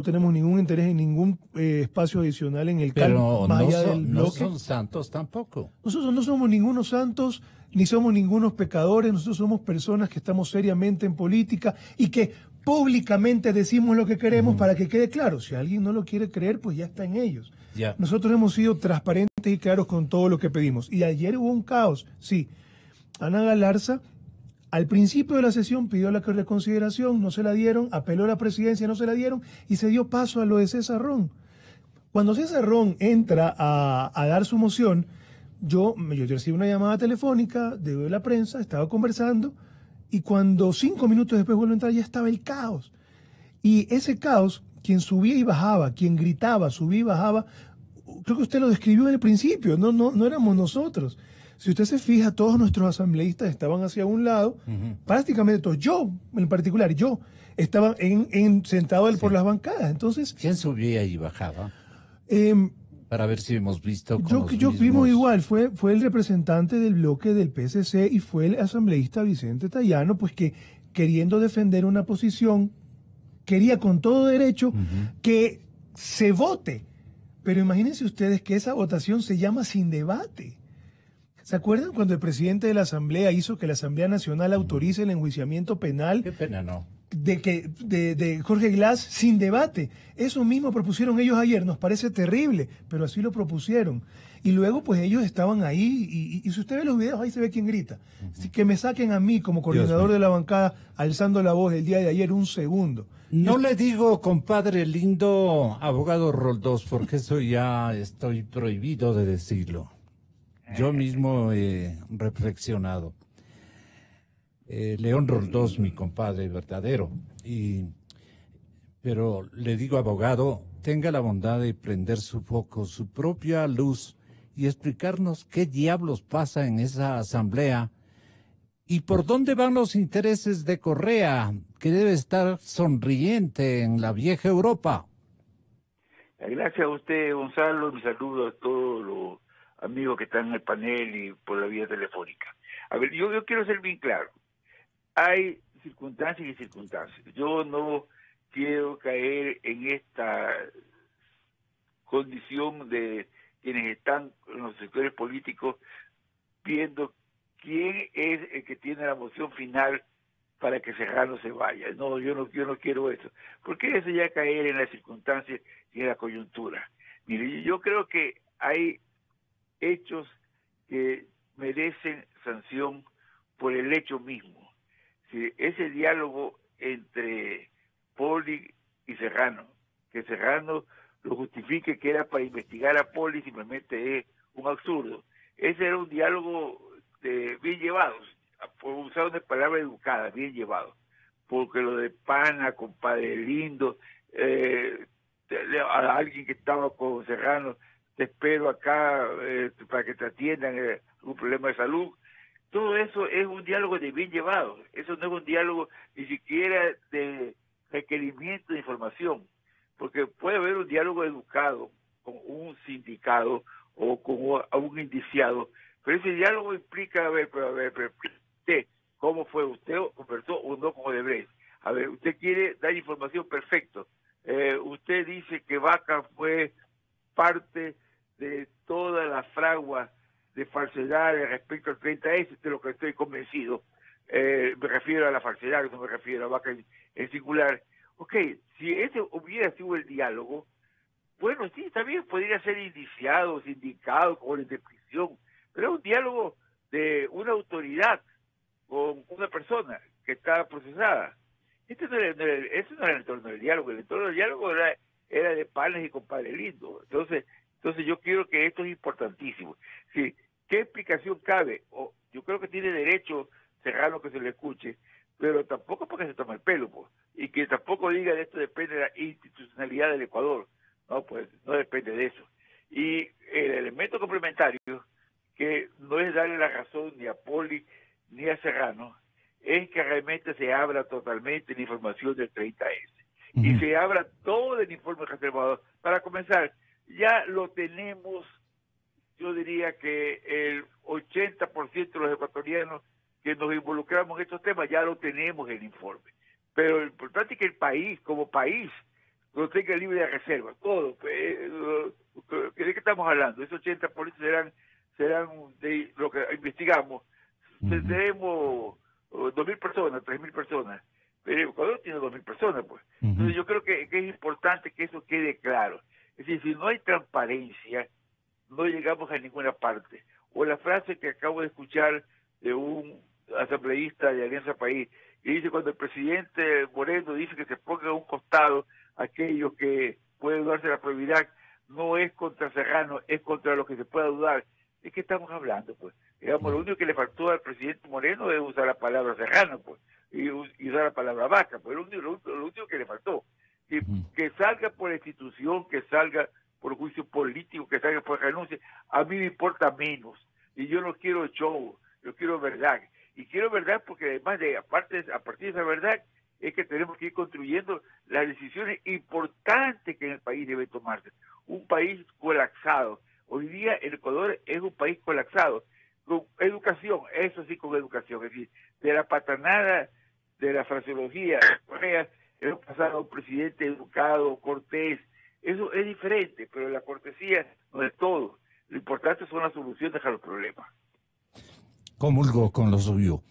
tenemos ningún interés en ningún espacio adicional en el Pero más no allá son, del no bloque. son santos tampoco. Nosotros no somos ningunos santos, ni somos ningunos pecadores, nosotros somos personas que estamos seriamente en política y que públicamente decimos lo que queremos para que quede claro. Si alguien no lo quiere creer, pues ya está en ellos. Ya. Nosotros hemos sido transparentes y claros con todo lo que pedimos. Y ayer hubo un caos, sí. Ana Galarza, al principio de la sesión, pidió la reconsideración, no se la dieron, apeló a la presidencia, no se la dieron, y se dio paso a lo de César Ron. Cuando César Ron entra a dar su moción, yo recibí una llamada telefónica de la prensa, estaba conversando, y cuando 5 minutos después vuelvo a entrar, ya estaba el caos. Y ese caos, quien subía y bajaba, quien gritaba, subía y bajaba, creo que usted lo describió en el principio, no éramos nosotros. Si usted se fija, todos nuestros asambleístas estaban hacia un lado, prácticamente todos. Yo, en particular, yo estaba sentado por las bancadas. Entonces, ¿quién subía y bajaba? Para ver si hemos visto con yo vimos igual, fue el representante del bloque del PSC y fue el asambleísta Vicente Tayano, pues que queriendo defender una posición, quería con todo derecho que se vote. Pero imagínense ustedes que esa votación se llama sin debate. ¿Se acuerdan cuando el presidente de la Asamblea hizo que la Asamblea Nacional autorice el enjuiciamiento penal? Qué pena, ¿no? De Jorge Glass sin debate. Eso mismo propusieron ellos ayer, nos parece terrible, pero así lo propusieron. Y luego pues ellos estaban ahí y si usted ve los videos, ahí se ve quién grita. Así que me saquen a mí como coordinador de la bancada alzando la voz el día de ayer un segundo. No le digo, compadre lindo, abogado Roldós, porque eso ya estoy prohibido de decirlo. Yo mismo he reflexionado. León Roldós, mi compadre verdadero. Pero le digo, abogado, tenga la bondad de prender su foco, su propia luz, y explicarnos qué diablos pasa en esa asamblea y por dónde van los intereses de Correa, que debe estar sonriente en la vieja Europa. Gracias a usted, Gonzalo. Mi saludo a todos los amigos que están en el panel y por la vía telefónica. A ver, yo quiero ser bien claro. Hay circunstancias y circunstancias. Yo no quiero caer en esta condición de quienes están en los sectores políticos viendo quién es el que tiene la moción final para que Serrano se vaya. No, yo no quiero eso. Porque eso ya caer en las circunstancias y en la coyuntura. Mire, yo creo que hay hechos que merecen sanción por el hecho mismo. Si ese diálogo entre Poli y Serrano, que Serrano lo justifique que era para investigar a Poli, simplemente es un absurdo. Ese era un diálogo bien llevado, por usar una palabra educada, bien llevado, porque lo de pana, compadre lindo, a alguien que estaba con Serrano, te espero acá para que te atiendan un problema de salud. Todo eso es un diálogo de bien llevado. Eso no es un diálogo ni siquiera de requerimiento de información, porque puede haber un diálogo educado con un sindicado o con un indiciado, pero ese diálogo implica, a ver, usted, ¿cómo fue? ¿Usted conversó o no con Odebrecht? A ver, usted quiere dar información, perfecto. Usted dice que Vaca fue parte de toda la fragua de falsedad respecto al 30S, de lo que estoy convencido. Me refiero a la falsedad, no me refiero a Vaca en singular. Ok, si ese hubiera sido el diálogo, bueno, sí, también podría ser indiciado, sindicado, con orden de prisión, pero es un diálogo de una autoridad con una persona que está procesada. Eso no era el entorno del diálogo. El entorno del diálogo era de panes y compadre lindo. Entonces yo quiero que esto es importantísimo. Sí, ¿qué explicación cabe? Yo creo que tiene derecho Serrano que se le escuche, pero tampoco porque se toma el pelo, pues, y que tampoco diga de esto depende de la institucionalidad del Ecuador. No, pues no depende de eso. Y el elemento complementario, que no es darle la razón ni a Poli ni a Serrano, es que realmente se abra totalmente la información del 30S. Y se abra todo el informe reservado. Para comenzar, ya lo tenemos, yo diría que el 80% de los ecuatorianos que nos involucramos en estos temas ya lo tenemos en el informe. Pero lo importante es que el país, como país, lo tenga libre de reserva, todo. ¿De qué estamos hablando? Esos 80% serán de lo que investigamos. Tenemos 2.000 personas, 3.000 personas. Pero Ecuador tiene 2.000 personas, pues. Entonces yo creo que es importante que eso quede claro. Es decir, si no hay transparencia, no llegamos a ninguna parte. O la frase que acabo de escuchar de un asambleísta de Alianza País, que dice cuando el presidente Moreno dice que se ponga a un costado aquellos que pueden dudarse la probidad, no es contra Serrano, es contra los que se pueda dudar. ¿De qué estamos hablando, pues? Digamos, lo único que le faltó al presidente Moreno es usar la palabra Serrano, pues, y usar la palabra vaca, pues lo único que le faltó. Que salga por la institución, que salga por juicio político, que salga por renuncia, a mí me importa menos. Y yo no quiero show, yo quiero verdad. Y quiero verdad porque además a partir de esa verdad es que tenemos que ir construyendo las decisiones importantes que en el país debe tomarse. Un país colapsado. Hoy día el Ecuador es un país colapsado. Con educación, eso sí, con educación. Es decir, de la patanada, de la fraseología, hemos pasado a un presidente educado, cortés. Eso es diferente, pero la cortesía no es todo. Lo importante son las soluciones a los problemas. Comulgo con lo suyo.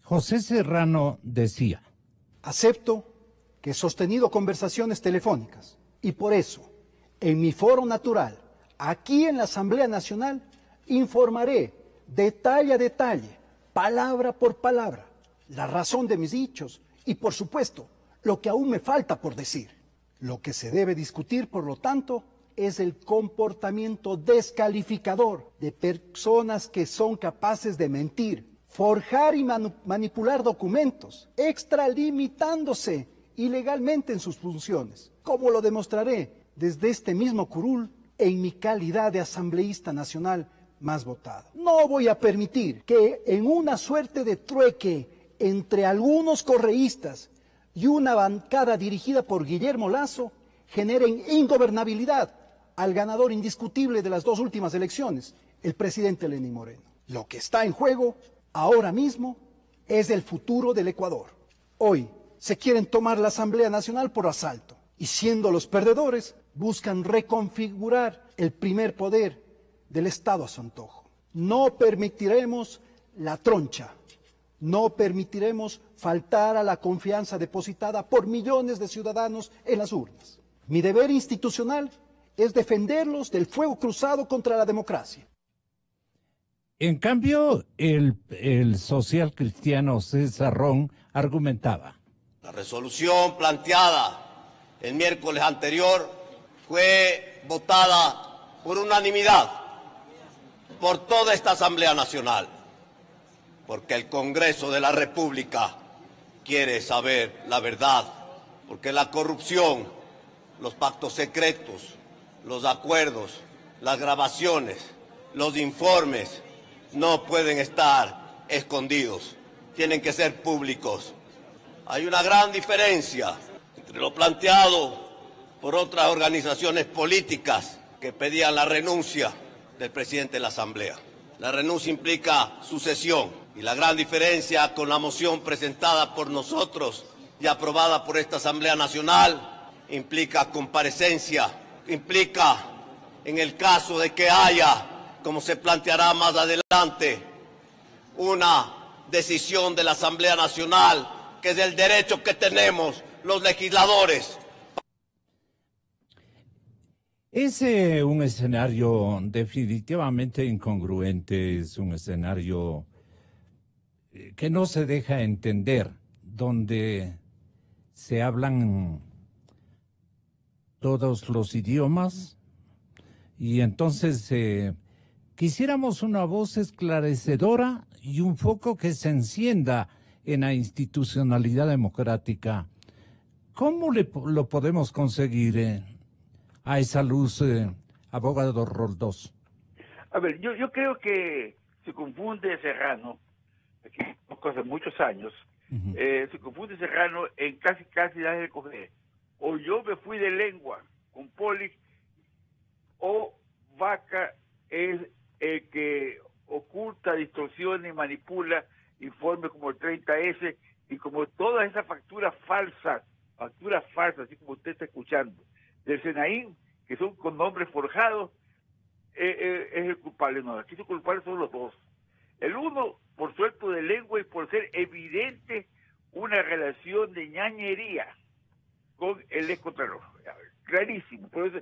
José Serrano decía: acepto que he sostenido conversaciones telefónicas y por eso, en mi foro natural, aquí en la Asamblea Nacional, informaré detalle a detalle, palabra por palabra, la razón de mis dichos y, por supuesto, lo que aún me falta por decir. Lo que se debe discutir, por lo tanto, es el comportamiento descalificador de personas que son capaces de mentir, forjar y manipular documentos, extralimitándose ilegalmente en sus funciones, como lo demostraré desde este mismo curul en mi calidad de asambleísta nacional más votado. No voy a permitir que en una suerte de trueque entre algunos correístas y una bancada dirigida por Guillermo Lasso generen ingobernabilidad al ganador indiscutible de las dos últimas elecciones, el presidente Lenín Moreno. Lo que está en juego ahora mismo es el futuro del Ecuador. Hoy se quieren tomar la Asamblea Nacional por asalto y, siendo los perdedores, buscan reconfigurar el primer poder del Estado a su antojo. No permitiremos la troncha, no permitiremos faltar a la confianza depositada por millones de ciudadanos en las urnas. Mi deber institucional es defenderlos del fuego cruzado contra la democracia. En cambio, el social cristiano César Ron argumentaba: la resolución planteada el miércoles anterior fue votada por unanimidad por toda esta Asamblea Nacional, porque el Congreso de la República quiere saber la verdad, porque la corrupción, los pactos secretos, los acuerdos, las grabaciones, los informes no pueden estar escondidos, tienen que ser públicos. Hay una gran diferencia entre lo planteado por otras organizaciones políticas que pedían la renuncia del presidente de la Asamblea. La renuncia implica sucesión y la gran diferencia con la moción presentada por nosotros y aprobada por esta Asamblea Nacional implica comparecencia, implica, en el caso de que haya, como se planteará más adelante, una decisión de la Asamblea Nacional, que es el derecho que tenemos los legisladores. Es un escenario definitivamente incongruente, es un escenario que no se deja entender, donde se hablan todos los idiomas y entonces quisiéramos una voz esclarecedora y un foco que se encienda en la institucionalidad democrática. ¿Cómo lo podemos conseguir a esa luz, abogado Roldós? A ver, yo creo que se confunde Serrano, aquí hace muchos años, se confunde Serrano en casi da de coger. O yo me fui de lengua con Poli, o Vaca es el que oculta, distorsiona y manipula informes como el 30S y como todas esas facturas falsas, así como usted está escuchando, del Senaín, que son con nombres forjados, es el culpable. No, aquí los culpables son los dos. El uno, por suelto de lengua y por ser evidente una relación de ñañería con el excontralor. Clarísimo, por eso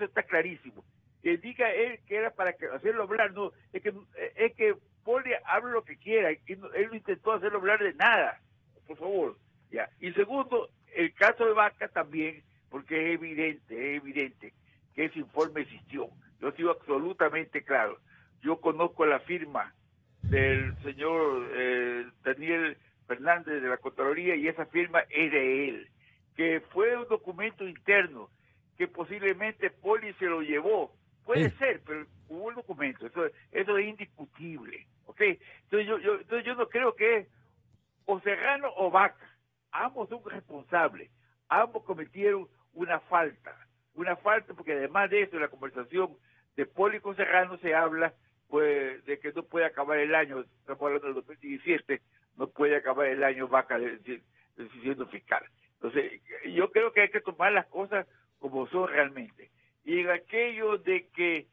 está clarísimo. Que diga él que era para hacerlo hablar, no, es que Poli habla lo que quiera, él no intentó hacerlo hablar de nada, por favor. Ya. Y segundo, el caso de Vaca también, porque es evidente que ese informe existió. Yo sigo absolutamente claro. Yo conozco la firma del señor Daniel Fernández de la Contraloría y esa firma es de él, que fue un documento interno que posiblemente Poli se lo llevó. Puede ser, pero hubo un documento, eso es indiscutible, ¿ok? Entonces yo no creo que es o Serrano o Vaca, ambos son responsables, ambos cometieron una falta porque además de eso en la conversación de Poli con Serrano se habla pues de que no puede acabar el año, estamos hablando del 2017, no puede acabar el año Vaca siendo fiscal. Entonces yo creo que hay que tomar las cosas como son realmente. Y en aquello de que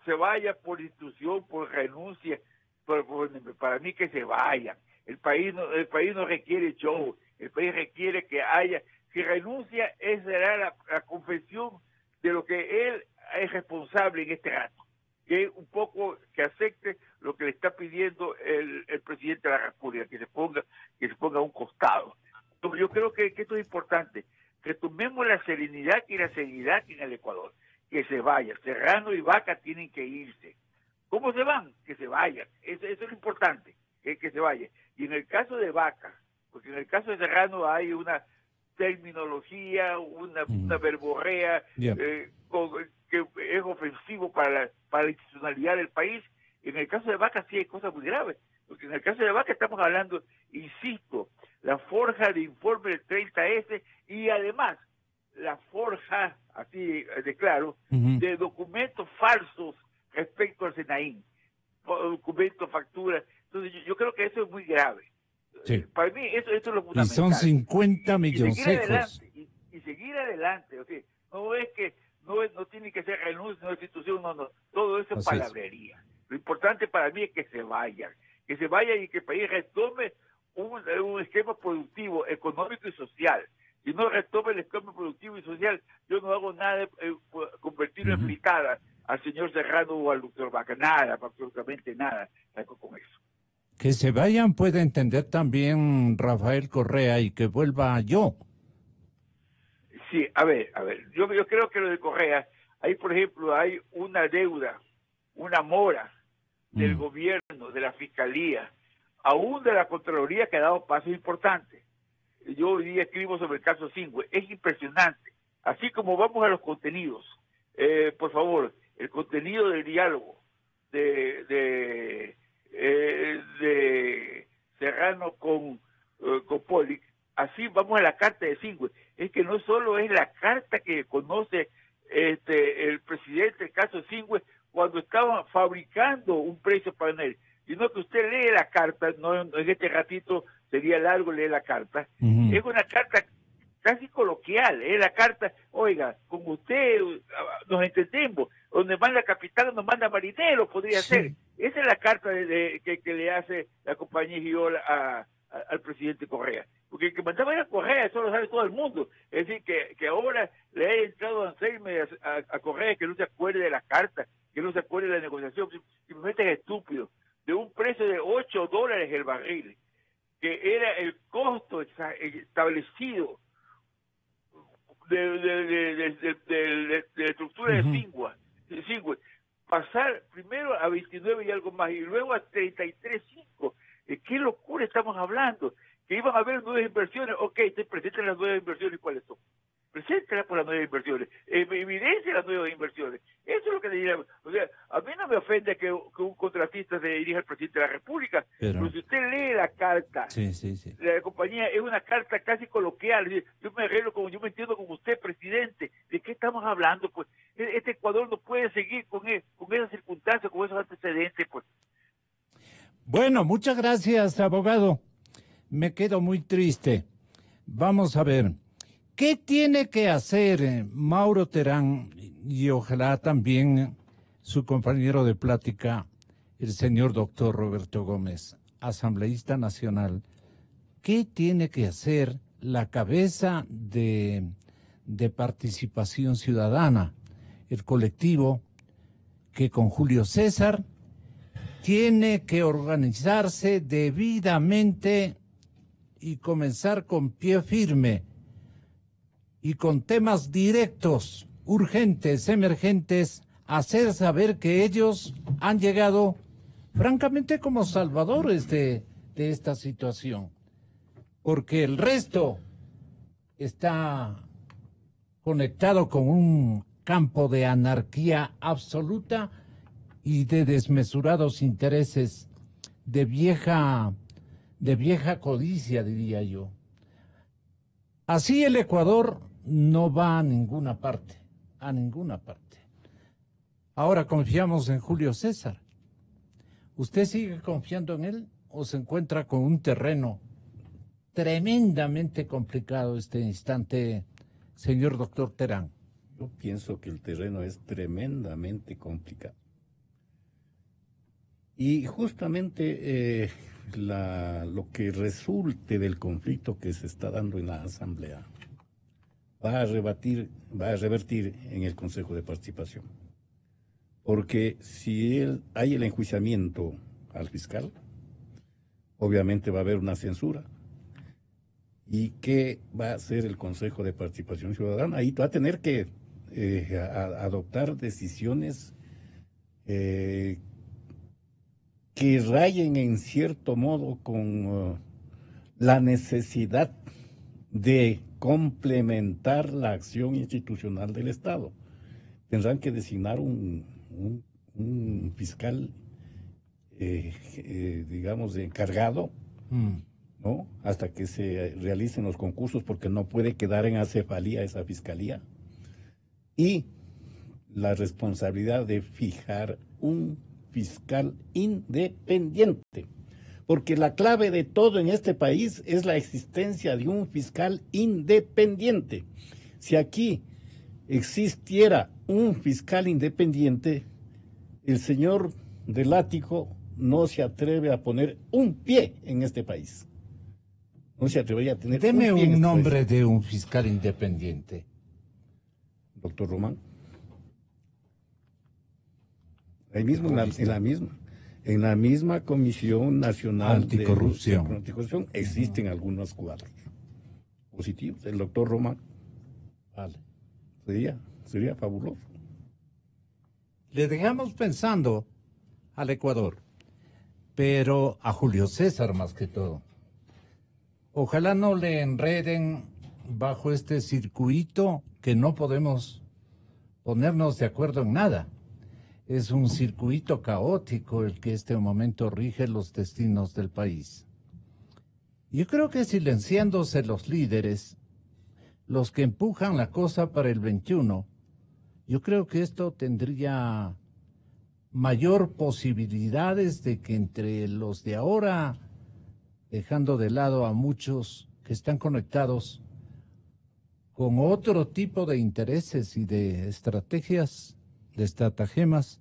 se vaya por institución, por renuncia, para mí que se vayan. El país no requiere show, el país requiere que haya, si renuncia, esa será la confesión de lo que él es responsable en este rato, que un poco que acepte lo que le está pidiendo el presidente de la República, que se ponga a un costado. Entonces, yo creo que esto es importante. Retomemos la serenidad y la seriedad en el Ecuador. Que se vaya. Serrano y Vaca tienen que irse. ¿Cómo se van? Que se vayan. Eso es lo importante, que se vayan. Y en el caso de Vaca, porque en el caso de Serrano hay una terminología, una verborrea que es ofensivo para la institucionalidad del país. En el caso de Vaca sí hay cosas muy graves. Porque en el caso de Vaca estamos hablando, insisto, la forja de informe del 30S y además la forja, así de claro, de documentos falsos respecto al Senaín, documentos, facturas. Entonces yo creo que eso es muy grave. Sí. Para mí eso es lo fundamental. Y son 50 millones. Y seguir adelante. O sea, no es que no tiene que ser renuncia, no institución, no. Todo eso es palabrería. Lo importante para mí es que se vayan y que el país retome un esquema productivo, económico y social. Si no retome el esquema productivo y social, yo no hago nada de convertirlo en fritada al señor Serrano o al doctor Vaca. Nada, absolutamente nada con eso. Que se vayan puede entender también Rafael Correa y que vuelva yo. Sí, a ver, yo creo que lo de Correa, ahí por ejemplo hay una deuda, una mora del gobierno, de la fiscalía, aún de la Contraloría que ha dado pasos importantes. Yo hoy día escribo sobre el caso Singüe, es impresionante. Así como vamos a los contenidos, por favor, el contenido del diálogo de Serrano con Poli, así vamos a la carta de Singüe. Es que no solo es la carta que conoce el presidente del caso Singüe cuando estaban fabricando un precio para él, sino que usted lee la carta, no en este ratito sería largo leer la carta, es una carta casi coloquial, es la carta, oiga, con usted nos entendemos, donde manda capitán, nos manda marinero, podría ser. Esa es la carta que le hace la compañía Giola al presidente Correa. Porque el que mandaba era Correa, eso lo sabe todo el mundo. Es decir, que ahora le haya entrado a Anselme a Correa que no se acuerde de la carta, que no se acuerde de la negociación, simplemente es estúpido. De un precio de $8 el barril, que era el costo establecido de estructura de Singua, pasar primero a 29 y algo más, y luego a 33.5. ¿Qué locura estamos hablando? Que iban a haber nuevas inversiones. Ok, te presenten las nuevas inversiones, ¿cuáles son? Preséntalas por las nuevas inversiones, evidencia las nuevas inversiones. Eso es lo que diría. O sea, a mí no me ofende que un contratista se dirija al presidente de la República, pero si usted lee la carta, la compañía es una carta casi coloquial. Yo me arreglo como yo me entiendo con usted, presidente. ¿De qué estamos hablando? Pues este Ecuador no puede seguir con esas circunstancias, con esos antecedentes, pues. Bueno, muchas gracias, abogado. Me quedo muy triste. Vamos a ver. ¿Qué tiene que hacer Mauro Terán y ojalá también su compañero de plática, el señor doctor Roberto Gómez, asambleísta nacional? ¿Qué tiene que hacer la cabeza de Participación Ciudadana, el colectivo que con Julio César tiene que organizarse debidamente y comenzar con pie firme y con temas directos, urgentes, emergentes, hacer saber que ellos han llegado, francamente, como salvadores de esta situación? Porque el resto está conectado con un campo de anarquía absoluta y de desmesurados intereses, de vieja codicia, diría yo. Así el Ecuador no va a ninguna parte, Ahora confiamos en Julio César. ¿Usted sigue confiando en él o se encuentra con un terreno tremendamente complicado este instante, señor doctor Terán? Yo pienso que el terreno es tremendamente complicado. Y justamente lo que resulte del conflicto que se está dando en la Asamblea va a revertir en el Consejo de Participación. Porque si hay el enjuiciamiento al fiscal, obviamente va a haber una censura. ¿Y qué va a hacer el Consejo de Participación Ciudadana? Ahí va a tener que adoptar decisiones que rayen en cierto modo con la necesidad de complementar la acción institucional del Estado. Tendrán que designar un fiscal, digamos, encargado, ¿no? Hasta que se realicen los concursos, porque no puede quedar en acefalía esa fiscalía. Y la responsabilidad de fijar un fiscal independiente, porque la clave de todo en este país es la existencia de un fiscal independiente. Si aquí existiera un fiscal independiente, el señor del látigo no se atreve a poner un pie en este país. No se atrevería a tener Deme un pie un nombre de un fiscal independiente. Doctor Román. Ahí mismo, en la misma Comisión Nacional Anticorrupción. Anticorrupción existen algunos cuadros positivos. El doctor Román. Vale. Sería fabuloso. Le dejamos pensando al Ecuador, pero a Julio César más que todo. Ojalá no le enreden bajo este circuito que no podemos ponernos de acuerdo en nada. Es un circuito caótico el que en este momento rige los destinos del país. Yo creo que silenciándose los líderes, los que empujan la cosa para el 21, yo creo que esto tendría mayor posibilidades de que entre los de ahora, dejando de lado a muchos que están conectados con otro tipo de intereses y de estrategias, de estratagemas,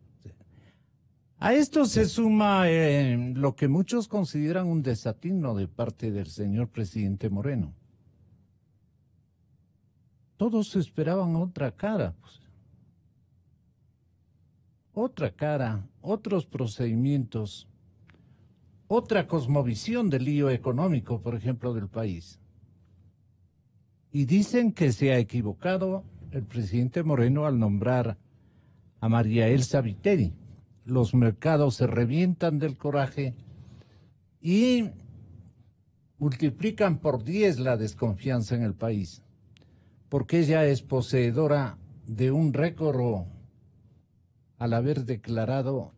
A esto se suma lo que muchos consideran un desatino de parte del señor presidente Moreno. Todos esperaban otra cara, pues. Otra cara, otros procedimientos, otra cosmovisión del lío económico, por ejemplo, del país. Y dicen que se ha equivocado el presidente Moreno al nombrar a María Elsa Viteri. Los mercados se revientan del coraje y multiplican por 10 la desconfianza en el país, porque ella es poseedora de un récord al haber declarado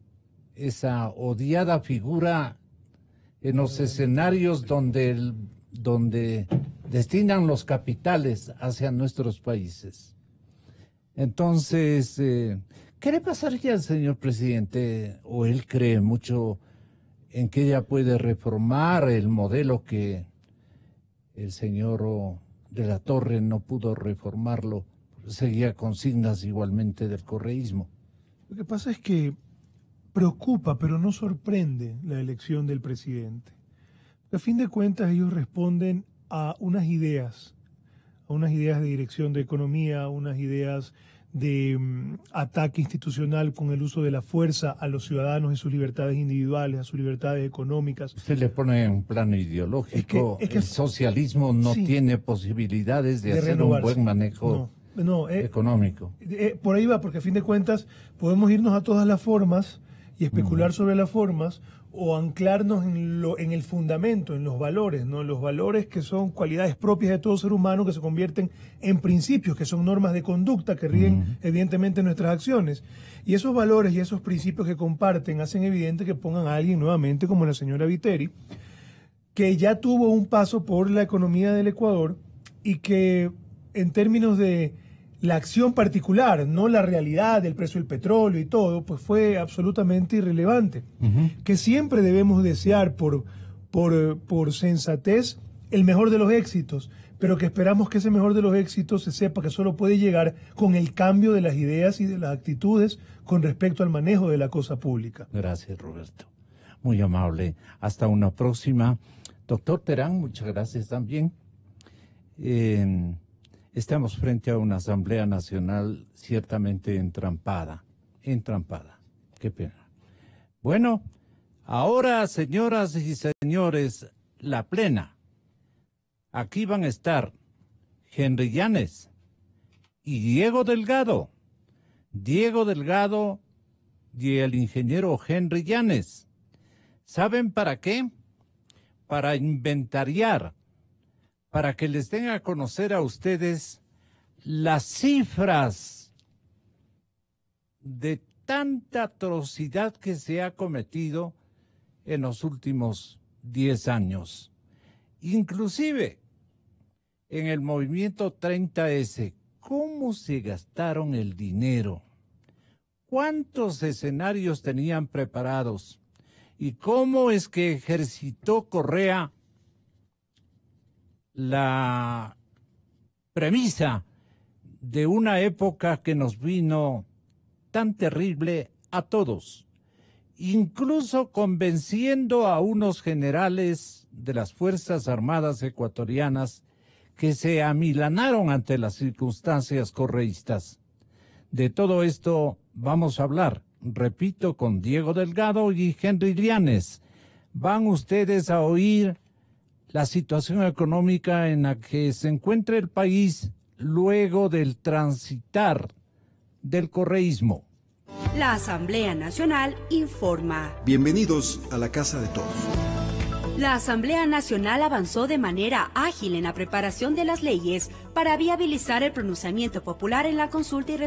esa odiada figura en los escenarios donde destinan los capitales hacia nuestros países. Entonces, ¿qué le pasaría al señor presidente? ¿O él cree mucho en que ella puede reformar el modelo que el señor de la Torre no pudo reformarlo? Seguía consignas igualmente del correísmo. Lo que pasa es que preocupa, pero no sorprende la elección del presidente. A fin de cuentas, ellos responden a unas ideas de dirección de economía, a unas ideas de ataque institucional con el uso de la fuerza a los ciudadanos y sus libertades individuales, a sus libertades económicas. Usted le pone un plano ideológico. Es que el socialismo no tiene posibilidades de hacer un buen manejo económico. Por ahí va, porque a fin de cuentas podemos irnos a todas las formas y especular sobre las formas, o anclarnos en el fundamento, en los valores, ¿no? Los valores que son cualidades propias de todo ser humano, que se convierten en principios, que son normas de conducta que rigen evidentemente nuestras acciones. Y esos valores y esos principios que comparten hacen evidente que pongan a alguien nuevamente como la señora Viteri, que ya tuvo un paso por la economía del Ecuador y que en términos de la acción particular, no la realidad del precio del petróleo y todo, pues fue absolutamente irrelevante. Que siempre debemos desear por sensatez el mejor de los éxitos, pero que esperamos que ese mejor de los éxitos se sepa que solo puede llegar con el cambio de las ideas y de las actitudes con respecto al manejo de la cosa pública. Gracias, Roberto. Muy amable. Hasta una próxima. Doctor Terán, muchas gracias también. Estamos frente a una Asamblea Nacional ciertamente entrampada. Qué pena. Bueno, ahora, señoras y señores, la plena. Aquí van a estar Henry Llanes y Diego Delgado. Diego Delgado y el ingeniero Henry Llanes. ¿Saben para qué? Para inventariar, para que les den a conocer a ustedes las cifras de tanta atrocidad que se ha cometido en los últimos 10 años. Inclusive en el movimiento 30S, ¿cómo se gastaron el dinero? ¿Cuántos escenarios tenían preparados? ¿Y cómo es que ejercitó Correa la premisa de una época que nos vino tan terrible a todos, incluso convenciendo a unos generales de las Fuerzas Armadas ecuatorianas que se amilanaron ante las circunstancias correístas? De todo esto vamos a hablar, repito, con Diego Delgado y Henry Llanes. Van ustedes a oír la situación económica en la que se encuentra el país luego del transitar del correísmo. La Asamblea Nacional informa. Bienvenidos a la casa de todos. La Asamblea Nacional avanzó de manera ágil en la preparación de las leyes para viabilizar el pronunciamiento popular en la consulta y